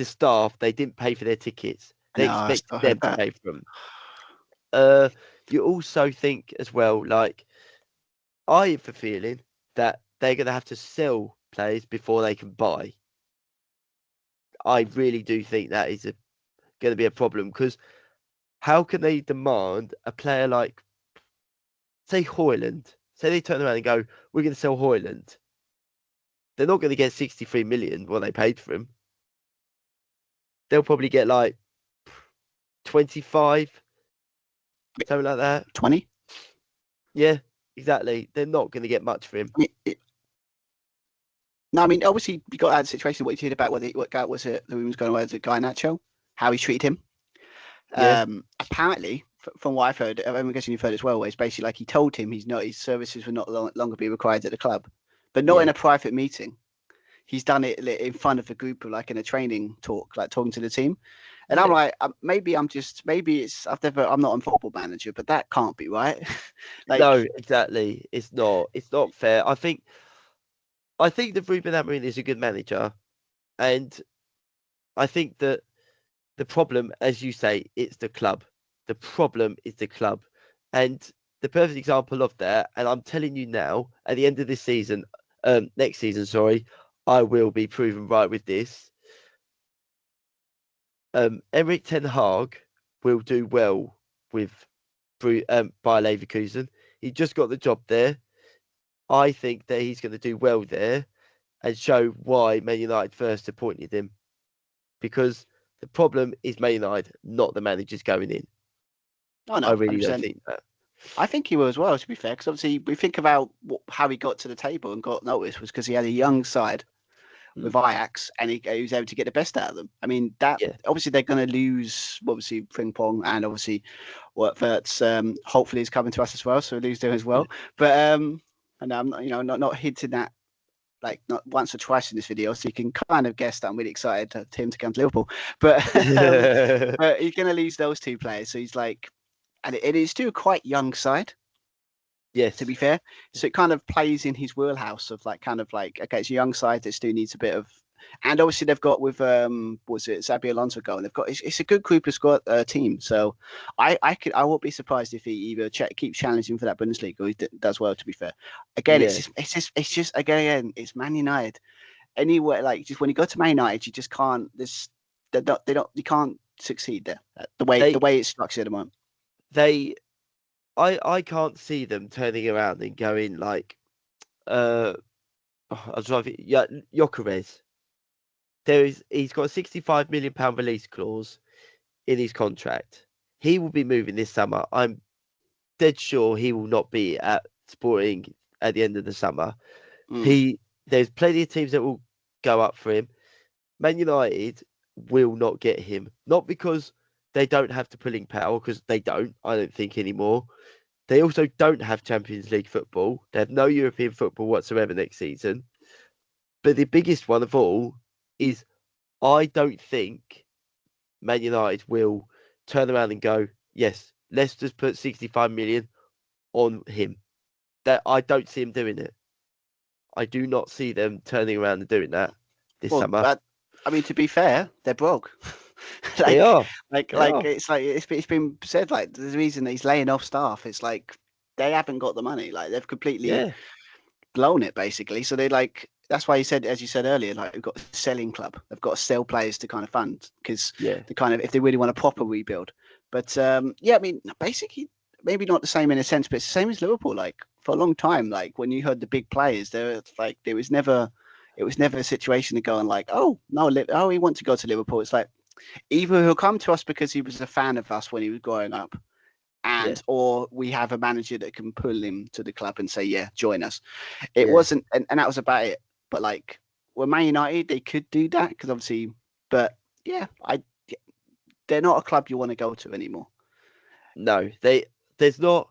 staff, they didn't pay for their tickets. They No, I expected still them heard to that. pay for them. You also think as well, I have a feeling that they're going to have to sell players before they can buy. I really do think that is going to be a problem because how can they demand a player like, say, Højlund? Say they turn around and go, we're going to sell Højlund. They're not going to get 63 million what they paid for him. They'll probably get 25, something like that. 20. Yeah, exactly. They're not going to get much for him. No, I mean, obviously, you got that situation. What you heard about what guy was it? Who was going away as a guy Nacho? How he treated him. Yeah. Apparently, from what I've heard, I'm guessing you've heard as well. It's basically he told him his services would not longer be required at the club, but not in a private meeting. He's done it in front of a group, in a training talk, talking to the team. And I'm like, maybe I'm not a football manager, but that can't be right. No, exactly. It's not fair. I think that Ruben Amorim is a good manager, and I think that the problem, as you say, it's the club. The problem is the club, and the perfect example of that. And I'm telling you now, at the end of this season, next season, sorry, I will be proven right with this. Emerick Ten Hag will do well with Bayer Leverkusen. He just got the job there. I think that he's going to do well there and show why Man United first appointed him. Because the problem is Man United, not the managers going in. Oh no, I really 100%. don't think that. I think he will as well, to be fair, because obviously we think about how he got to the table and got noticed was because he had a young side with Ajax and he was able to get the best out of them. I mean, that obviously they're going to lose, obviously, Frimpong and obviously what Verts hopefully is coming to us as well, so we lose them as well. But and I'm not hinting at like not once or twice in this video, so you can kind of guess that I'm really excited to him to come to Liverpool. But, but he's going to lose those two players, so he's like. And it is still a quite young side. Yes. To be fair. So it kind of plays in his wheelhouse of like, okay, it's a young side that still needs a bit of, and obviously they've got with, Xabi Alonso going, they've got, it's a good group of squad team. So I won't be surprised if he either keeps challenging for that Bundesliga or he does well, to be fair. Again, it's just, again, it's Man United. Anywhere, like just when you go to Man United, you just can't, you can't succeed there. The way it's structured at the moment. I can't see them turning around and going like, I was driving, Gyökeres. He's got a £65 million release clause in his contract. He will be moving this summer. I'm dead sure he will not be at Sporting at the end of the summer. There's plenty of teams that will go up for him. Man United will not get him, not because they don't have the pulling power, because they don't, I don't think anymore. They also don't have Champions League football. They have no European football whatsoever next season. But the biggest one of all is I don't think Man United will turn around and go, yes, let's just put 65 million on him. That I don't see him doing it. I do not see them turning around and doing that this summer. I mean, to be fair, they're broke. They are. It's been said like the reason he's laying off staff. It's like they haven't got the money. Like they've completely blown it basically. So they like that's why he said, as you said earlier, like we've got a selling club. They've got to sell players to kind of fund because they kind of if they really want a proper rebuild. But I mean, basically maybe not the same in a sense, but it's the same as Liverpool. Like for a long time, like when you heard the big players, there was never a situation of going like, oh no, he wants to go to Liverpool. It's like either he'll come to us because he was a fan of us when he was growing up, or we have a manager that can pull him to the club and say, yeah, join us. It wasn't, and that was about it. But like, with Man United, they could do that because obviously, but they're not a club you want to go to anymore. No, there's not.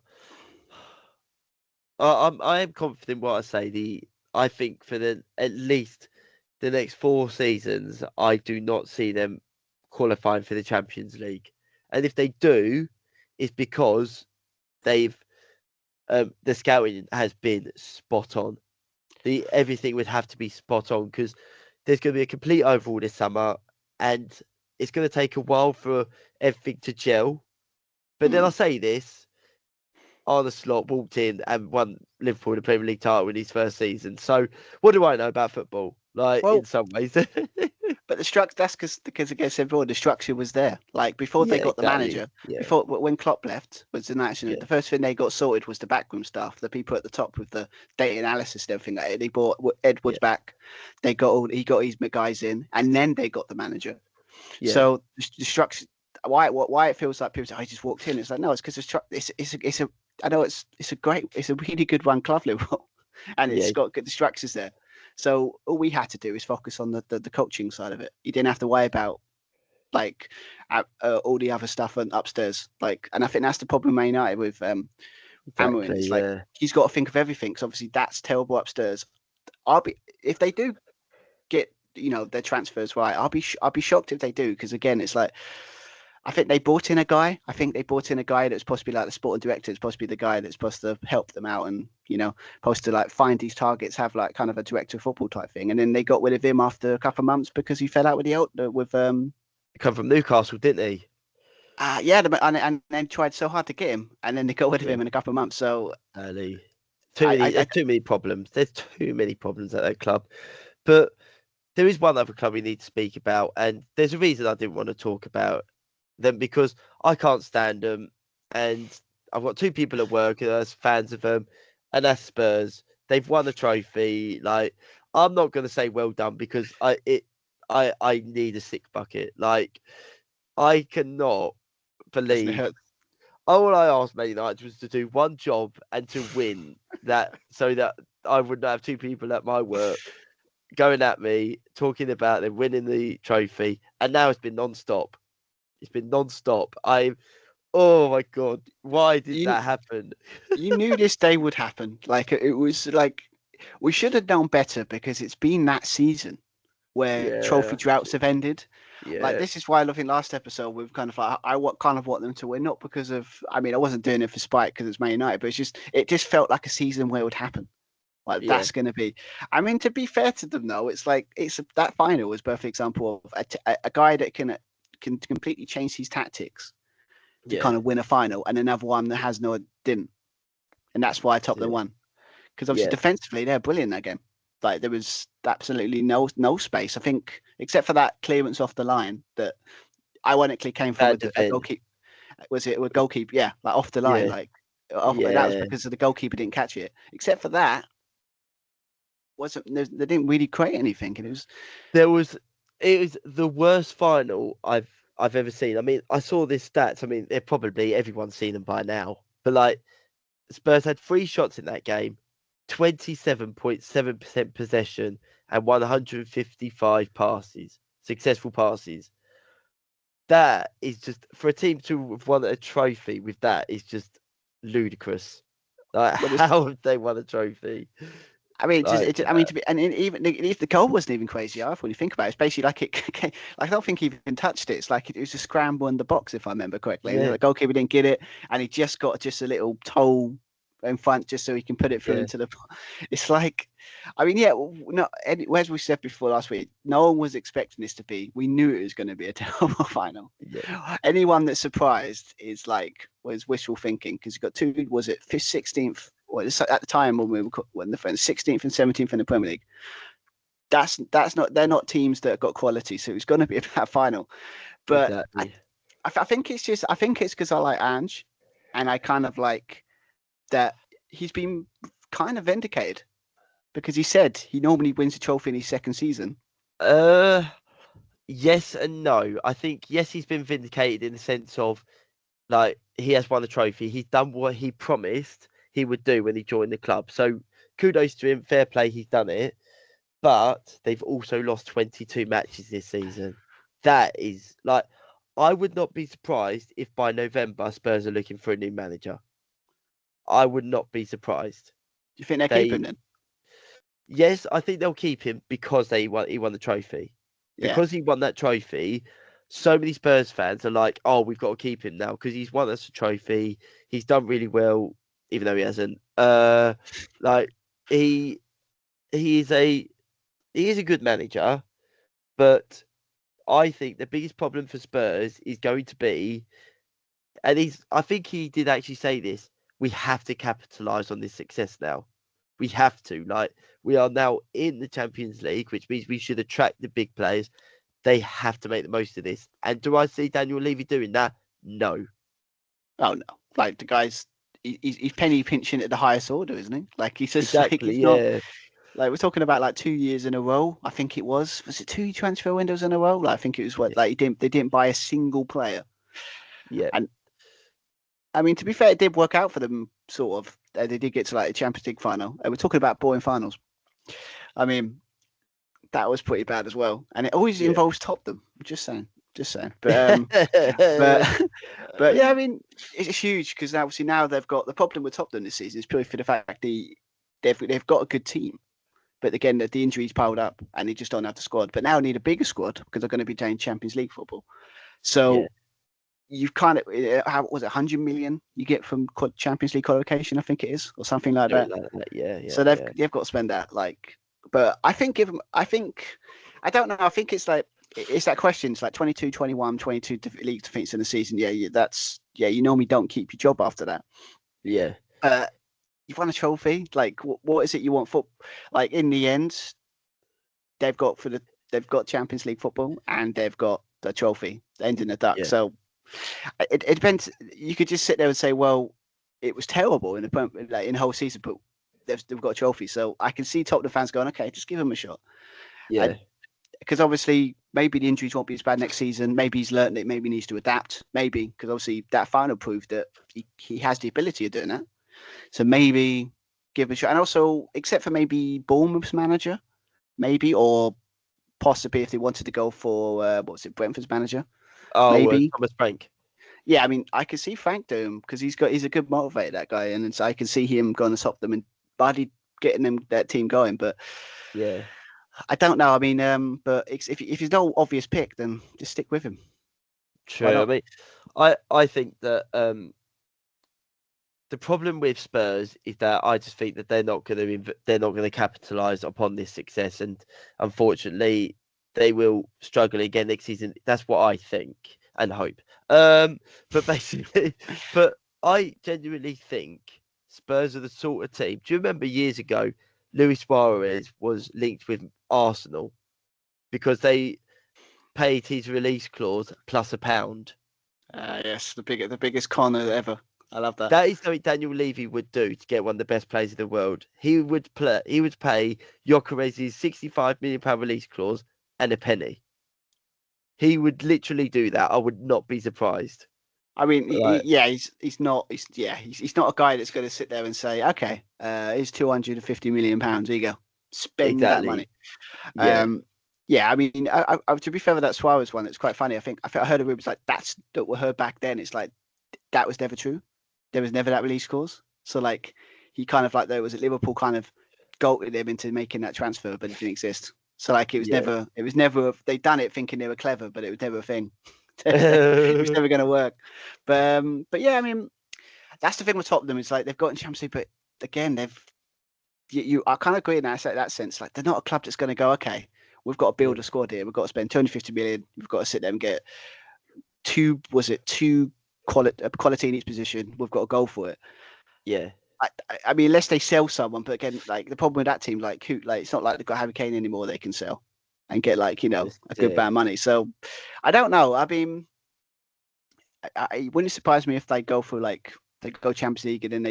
I am confident what I say. I think for at least the next 4 seasons, I do not see them qualifying for the Champions League. And if they do, it's because they've the scouting has been spot on. Everything would have to be spot on because there's going to be a complete overhaul this summer, and it's going to take a while for everything to gel. But then I say this. Arne Slot walked in and won Liverpool the Premier League title in his first season. So what do I know about football? Like in some ways. But the structure, that's because against everyone, the structure was there. Like before they got the manager, before when Klopp left, the first thing they got sorted was the backroom staff, the people at the top with the data analysis and everything. Like, they brought Edwards back, he got his guys in, and then they got the manager. Yeah. So the structure, why it feels like people say, I just walked in. It's like no, it's because it's a really good run club, Liverpool, and it's got good structures there. So all we had to do is focus on the coaching side of it. You didn't have to worry about like all the other stuff upstairs. Like, and I think that's the problem Man United with Amorim. It's like he's got to think of everything. So obviously that's terrible upstairs. If they do get their transfers right, I'll be shocked if they do, because again it's like. I think they brought in a guy. That's possibly like the sporting director. It's possibly the guy that's supposed to help them out and, supposed to like find these targets, have like kind of a director of football type thing. And then they got rid of him after a couple of months because he fell out with He come from Newcastle, didn't he? And then tried so hard to get him, and then they got rid of him in a couple of months. So early. There's too many problems. There's too many problems at that club. But there is one other club we need to speak about, and there's a reason I didn't want to talk about them because I can't stand them, and I've got two people at work who are fans of them, and that's Spurs. They've won a trophy. Like, I'm not going to say well done because I need a sick bucket. Like, I cannot believe. All I asked Man United was to do one job and to win that, so that I wouldn't have two people at my work going at me talking about them winning the trophy, and now it's been non-stop. It's been non-stop. Oh my god, why did that happen? You knew this day would happen. Like, it was like we should have known better because it's been that season where trophy droughts have ended. Yeah. Like, this is why I love in last episode we've kind of like I kind of want them to win, not because of I wasn't doing it for spite because it's Man United, but it just felt like a season where it would happen. Like, that's going to be. To be fair to them though, it's like that final was a perfect example of a guy that can completely change his tactics to kind of win a final, and another one that didn't, and that's why Tottenham won. Because obviously defensively they're brilliant that game. Like, there was absolutely no space. I think except for that clearance off the line that ironically came from a goalkeeper. Was it a goalkeeper? Yeah, like off the line, that was because of the goalkeeper didn't catch it. Except for that, they didn't really create anything. And it was the worst final I've ever seen. I saw this stats. They're probably everyone's seen them by now. But like, Spurs had 3 shots in that game, 27.7% possession, and 155 successful passes. That is just, for a team to have won a trophy with that, is just ludicrous. Like, how have they won a trophy? Even if the goal wasn't even crazy either, when you think about it, it's basically like I don't think he even touched it. It's like it was a scramble in the box, if I remember correctly. The goalkeeper didn't get it, and he just got a little toe in front just so he can put it through into the. It's like, as we said before last week, no one was expecting this to be. We knew it was going to be a terrible final. Yeah. Anyone that's surprised was wishful thinking, because you got 16th. Well, at the time when the 16th and 17th in the Premier League. That's not. They're not teams that have got quality, so it's going to be a bad final. But exactly. I think it's because I like Ange, and I kind of like that he's been kind of vindicated because he said he normally wins a trophy in his second season. Yes and no. I think yes, he's been vindicated in the sense of like he has won a trophy. He's done what he promised he would do when he joined the club. So kudos to him. Fair play, he's done it. But they've also lost 22 matches this season. That is like, I would not be surprised if by November Spurs are looking for a new manager. I would not be surprised. Do you think they'll keep him then? Yes, I think they'll keep him because he won the trophy. Yeah. Because he won that trophy, so many Spurs fans are like, oh, we've got to keep him now because he's won us a trophy. He's done really well, even though he hasn't. He is a good manager, but I think the biggest problem for Spurs is going to be, and I think he did actually say this, we have to capitalise on this success now. We have to. Like, we are now in the Champions League, which means we should attract the big players. They have to make the most of this. And do I see Daniel Levy doing that? No. Oh, no. Like, the guy's, he's penny pinching at the highest order, isn't he? Like, he's just exactly, not, like, we're talking about like 2 years in a row. I think it was it 2 transfer windows in a row? Like, I think it was they didn't buy a single player. Yeah. And to be fair, it did work out for them, sort of. They did get to like a Champions League final. And we're talking about boring finals. That was pretty bad as well. And it always involves Tottenham. Just saying. But yeah, it's huge because obviously now they've got the problem with Tottenham this season is purely for the fact they've got a good team. But again, the injuries piled up and they just don't have the squad. But now need a bigger squad because they're going to be playing Champions League football. So you've kind of, how was it, 100 million you get from Champions League qualification, I think it is, or something like that. Yeah. So they've got to spend that. But I think I don't know. I think it's that question. It's like 22, 21, 22 league defeats in the season. You normally don't keep your job after that. Yeah. you've won a trophy. Like, what is it you want? Like in the end, they've got Champions League football and they've got the trophy, the end in the duck. Yeah. So it depends. You could just sit there and say, well, it was terrible in the whole season, but they've got a trophy. So I can see Tottenham fans going, okay, just give him a shot. Yeah. Because obviously maybe the injuries won't be as bad next season. Maybe he's learned it. Maybe he needs to adapt. Maybe because obviously that final proved that he has the ability of doing that. So maybe give it a shot. And also, except for maybe Bournemouth's manager, maybe, or possibly if they wanted to go for Brentford's manager, maybe. Thomas Frank. Yeah, I mean, I can see Frank doing him because he's a good motivator, that guy, and so I can see him going to stop them and badly getting that team going. But Yeah. I don't know. I mean, but if he's no obvious pick, then just stick with him. True. I mean, I think that the problem with Spurs is that I just think that they're not going to capitalize upon this success, and unfortunately, they will struggle again next season. That's what I think and hope. But basically, but I genuinely think Spurs are the sort of team. Do you remember years ago, Luis Suarez was linked with Arsenal because they paid his release clause plus £1? Yes, the biggest con ever. I love that. That is something Daniel Levy would do to get one of the best players in the world. He would pay Gyökeres's £65 million release clause and a penny. He would literally do that. I would not be surprised. I mean, he's not a guy that's going to sit there and say, okay, here's £250 million. Here you go, spend that money. Yeah. I mean, to be fair with that Suarez one, it's quite funny. I think I heard a rumor was like that were heard back then. It's like that was never true. There was never that release clause. So like he kind of like there was a Liverpool kind of goaded him into making that transfer, but it didn't exist. So like it was never they'd done it thinking they were clever, but it was never a thing. It was never going to work. But yeah, I mean that's the thing with Tottenham. It's like they've got in Champions League, but again I kind of agree in that sense. Like they're not a club that's going to go, okay, we've got to build a squad here. We've got to spend 250 million. We've got to sit there and get two quality in each position. We've got to go for it. Yeah. I mean, unless they sell someone, but again, like the problem with that team, like it's not like they've got Harry Kane anymore. They can sell and get like a good bit of money. So I don't know. I mean, it wouldn't surprise me if they go for they go Champions League and then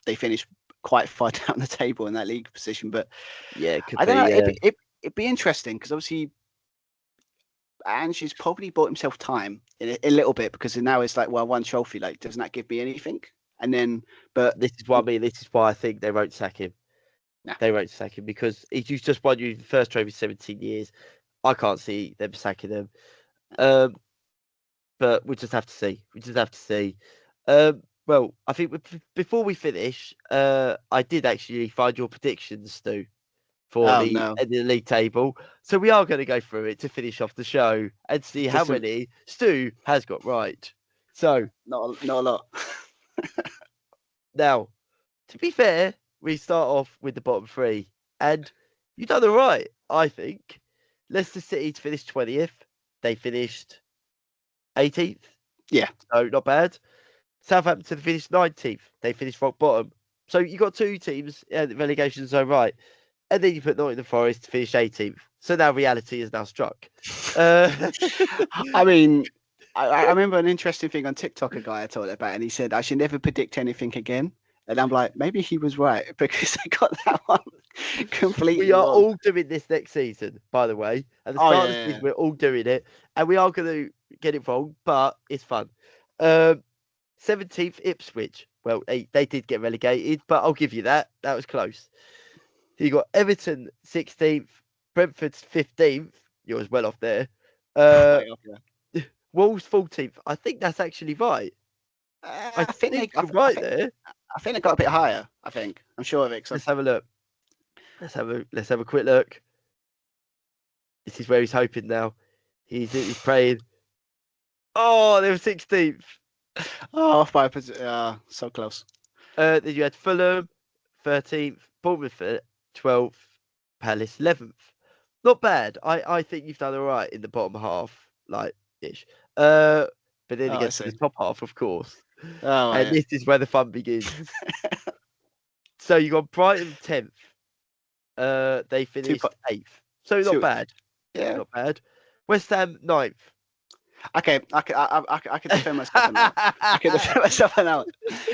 they finish quite far down the table in that league position. But yeah, I don't know. It'd be interesting because obviously. Ange's probably bought himself time in a little bit because now it's like, well, one trophy, like, doesn't that give me anything? And then, but this is what I mean. This is why I think they won't sack him. Nah. They won't sack him because he's just won you the first trophy 17 years. I can't see them sacking him. But we'll just have to see. Well, I think before we finish, I did actually find your predictions, Stu, for the end of the league table. So we are going to go through it to finish off the show and see how many Stu has got right. So not a lot. Now, to be fair, we start off with the bottom three, and you've done all right, I think. Leicester City to finish 20th. They finished 18th. Yeah. So not bad. Southampton finished 19th. They finished rock bottom. So you got two teams in the relegation zone right. And then you put Nottingham Forest to finish 18th. So now reality is now struck. I mean, I remember an interesting thing on TikTok, a guy I told about, and he said, I should never predict anything again. And I'm like, maybe he was right because I got that one completely We are wrong. all doing this next season, by the way. At the start of the season, we're all doing it. And we are going to get it wrong, but it's fun. 17th, Ipswich. Well, they did get relegated, but I'll give you that. That was close. You got Everton 16th, Brentford 15th. You're as well off there. Wolves 14th. I think that's actually right. I think you're right there. I think they got a bit higher. I think I'm sure of it. Let's have a look. Let's have a quick look. This is where he's hoping now. He's praying. Oh, they were 16th. Oh, 5%. So close. Then you had Fulham 13th, Bournemouth 12th, Palace 11th. Not bad. I think you've done all right in the bottom half, like ish. But then it gets to the top half, of course. And this is where the fun begins. So you got Brighton 10th. They finished 8th. So not bad. Yeah. Not bad. West Ham 9th. Okay, I can defend myself on that. I can defend myself on that one.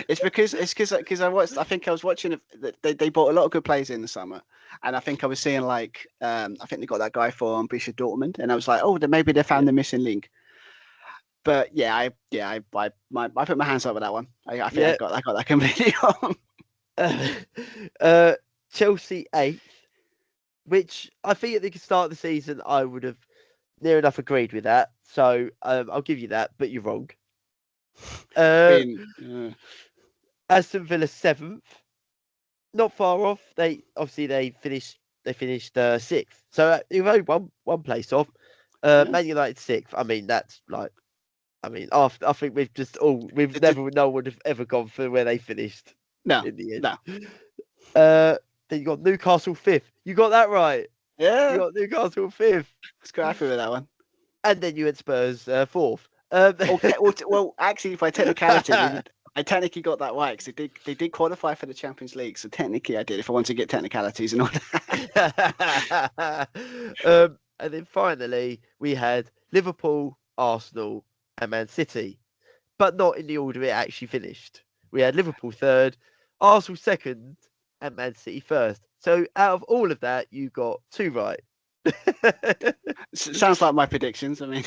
It's because I think I was watching. They bought a lot of good players in the summer, and I think I was seeing like I think they got that guy from Borussia Dortmund, and I was like, oh, then maybe they found the missing link. But I put my hands up with that one. I think I got that completely wrong. Chelsea 8th, which I think at the start of the season I would have near enough agreed with that. So I'll give you that, but you're wrong. Aston Villa 7th, not far off. They finished 6th, so you've only one place off. Man United 6th. I mean, that's like, I think no one would have ever gone for where they finished. No, in the end. No. Then you got Newcastle 5th. You got that right. Yeah. You got Newcastle 5th. Let's go happy with that one. And then you had Spurs 4th. Well, actually, by technicality, I technically got that right because they did qualify for the Champions League. So technically, I did. If I want to get technicalities and all that. And then finally, we had Liverpool, Arsenal, and Man City, but not in the order it actually finished. We had Liverpool 3rd, Arsenal 2nd, and Man City 1st. So out of all of that, you got 2 right. Sounds like my predictions. I mean,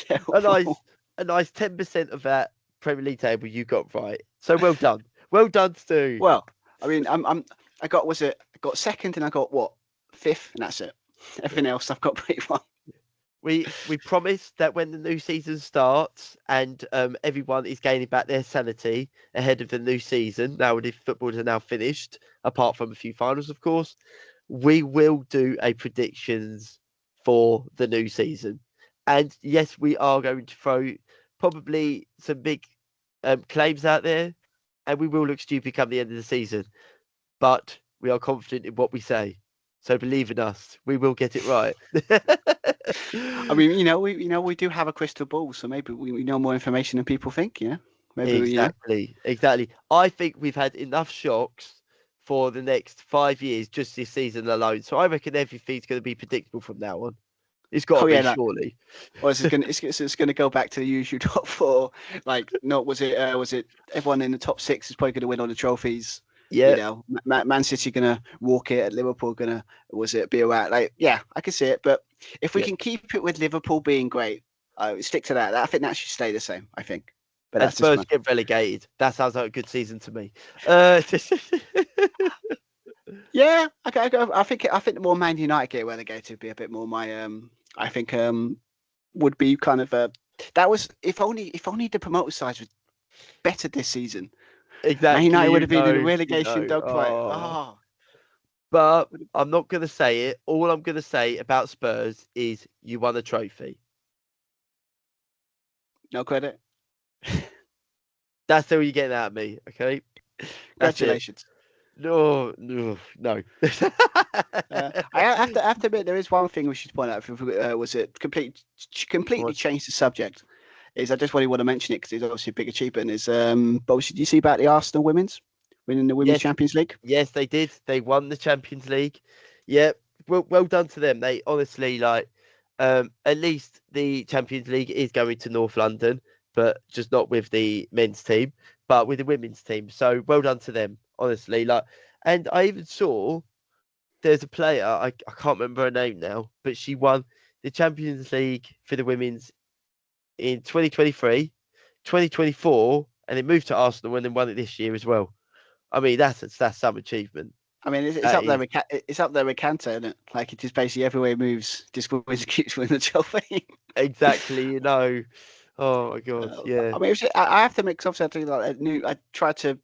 a nice 10% of that Premier League table you got right. So well done. Well done, Stu. Well, I mean, I got 2nd and I got 5th, and that's it. Everything else I've got pretty wrong. We promised that when the new season starts and everyone is gaining back their sanity ahead of the new season, now the footballs are now finished, apart from a few finals, of course, we will do a predictions for the new season. And yes, we are going to throw probably some big claims out there, and we will look stupid come the end of the season. But we are confident in what we say. So believe in us, we will get it right. I mean, we do have a crystal ball, so maybe we know more information than people think. Maybe exactly. I think we've had enough shocks for the next 5 years just this season alone. So I reckon everything's going to be predictable from now on. It's got to be, surely. Well, it's going to go back to the usual top 4. Like, was it everyone in the top 6 is probably going to win all the trophies. Yeah, Man City gonna walk it. Liverpool gonna be alright? Like, yeah, I can see it. But if we can keep it with Liverpool being great, stick to that. I think that should stay the same. I think. But that's Spurs get relegated. That sounds like a good season to me. Yeah, I think the more Man United get relegated would be a bit more my I think would be kind of that was if only the promoter side was better this season. Exactly. Man United would have been in a relegation dogfight. But I'm not going to say it. All I'm going to say about Spurs is you won a trophy. No credit. That's all you're getting out of me, okay? Congratulations. No. I have to admit, there is one thing we should point out. Was it completely changed the subject? I just really want to mention it because it's obviously a big achievement. But did you see about the Arsenal women's winning the Women's Champions League? Yes, they did. They won the Champions League. Yeah, well done to them. They honestly at least the Champions League is going to North London, but just not with the men's team, but with the women's team. So well done to them, honestly. And I even saw there's a player, I can't remember her name now, but she won the Champions League for the women's in 2023, 2024, and then moved to Arsenal and then won it this year as well. I mean, that's some achievement. I mean, it's up there with Kanta, isn't it? Like, it just basically everywhere he moves, just always keeps winning the trophy. Exactly, Oh my god, yeah. I mean, I have to make obviously I try to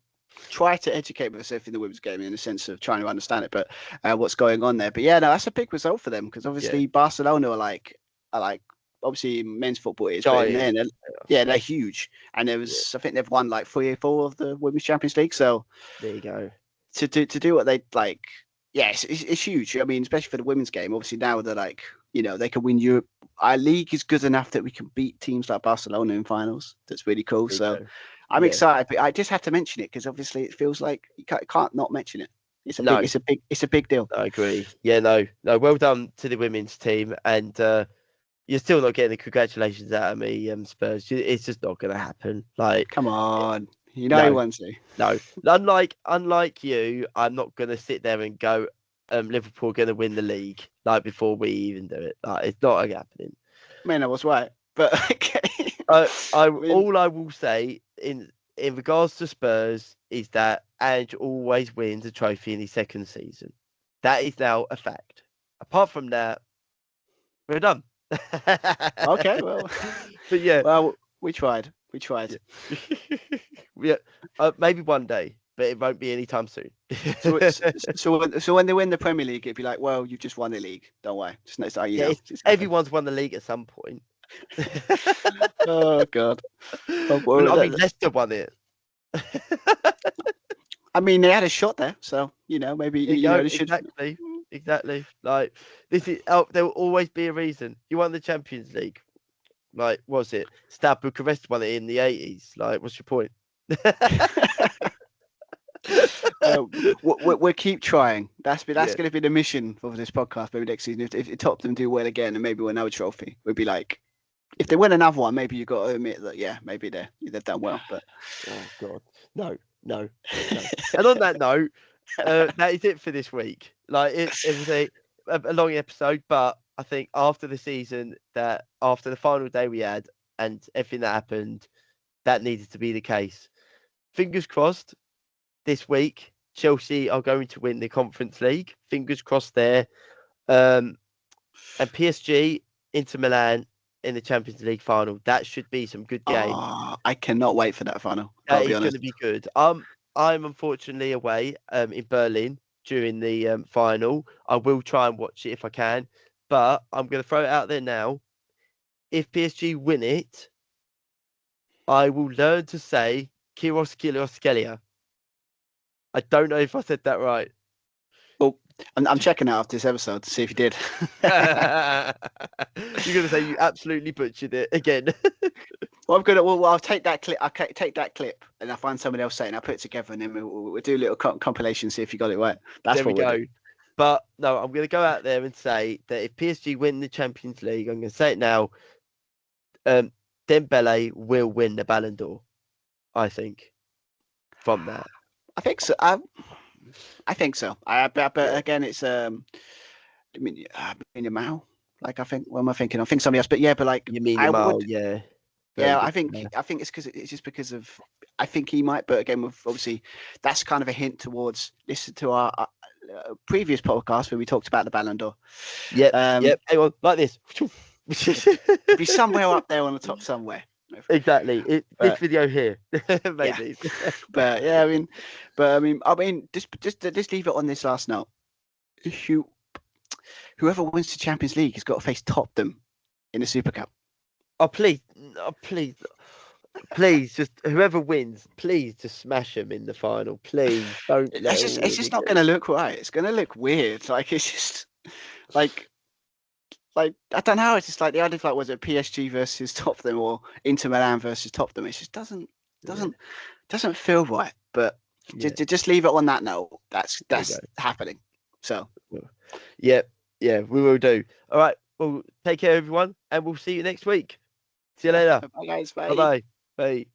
educate myself in the women's game in the sense of trying to understand it, but what's going on there. But yeah, no, that's a big result for them because obviously Barcelona are like obviously men's football is, but they're huge, and I think they've won like 3 or 4 of the Women's Champions League. So there you go. To do what they like, yes, it's huge. I mean, especially for the women's game. Obviously now they're like, they can win Europe. Our league is good enough that we can beat teams like Barcelona in finals. That's really cool. So I'm excited, but I just have to mention it because obviously it feels like you can't not mention it. It's a No. big, it's a big deal. I agree. Yeah, no. Well done to the women's team, and you're still not getting the congratulations out of me, Spurs. It's just not going to happen. Like, Come on, you know no. he wants to. no. Unlike you, I'm not going to sit there and go, Liverpool are going to win the league like before we even do it. Like, it's not happening. I mean, I was right, but okay. All I will say in regards to Spurs is that Ange always wins a trophy in his second season. That is now a fact. Apart from that, we're done. Okay, well, but yeah, well, we tried. We tried. yeah, maybe one day, but it won't be anytime soon. So when they win the Premier League, it'd be like, well, you've just won the league. Don't worry. Just know, you know, everyone's won the league at some point. Oh God. Well, I mean, Leicester won it. I mean, they had a shot there, so you know, maybe they should. Exactly. Like this is. There will always be a reason. You won the Champions League. Like, was it Stade Bucharest won it in the 80s? Like, what's your point? We'll keep trying. That's going to be the mission for this podcast. Maybe next season, if Tottenham do well again, and maybe win another trophy, we'd be like, if they win another one, maybe you got to admit that, yeah, maybe they've done well. But oh God, no. And on that note, that is it for this week. Like, it was a long episode, but I think after the season, that after the final day we had and everything that happened, that needed to be the case. Fingers crossed. This week, Chelsea are going to win the Conference League. Fingers crossed there. And PSG, Inter Milan in the Champions League final. That should be some good games. Oh, I cannot wait for that final. That is going to be good. I'm unfortunately away in Berlin during the final. I will try and watch it if I can, but I'm going to throw it out there now. If PSG win it, I will learn to say Kyros Kylios. I don't know if I said that right. Well, I'm checking out after this episode to see if you did. You're going to say you absolutely butchered it again. Well, I'll take that clip. I'll take that clip, and I'll find somebody else saying. I'll put it together, and then we'll do a little compilation, see if you got it right. That's there what we we'll go. do. But no, I'm going to go out there and say that if PSG win the Champions League, I'm going to say it now. Dembele will win the Ballon d'Or. I think from that. I think so. I think so. But again, it's Yamal. Like, I think. What am I thinking? I think somebody else. But yeah, but like you mean Yamal? Yeah. Yeah, I think it's just because of. I think he might, but again, obviously, that's kind of a hint towards. Listen to our previous podcast where we talked about the Ballon d'Or. Yep. Hang on, like this. It'd be somewhere up there on the top somewhere. Exactly. This video here, maybe. Yeah. But yeah, I mean, just leave it on this last note. Whoever wins the Champions League has got to face Tottenham in the Super Cup. Oh please, just whoever wins, please just smash them in the final. Please don't. It's just not going to look right. It's going to look weird. Like, it's just like I don't know. It's just like the idea of, like, was it PSG versus Tottenham or Inter Milan versus Tottenham? It just doesn't feel right. But just leave it on that note. That's happening. So yeah, we will do. All right. Well, take care, everyone, and we'll see you next week. See you later. Bye, guys. Bye. Bye. Bye.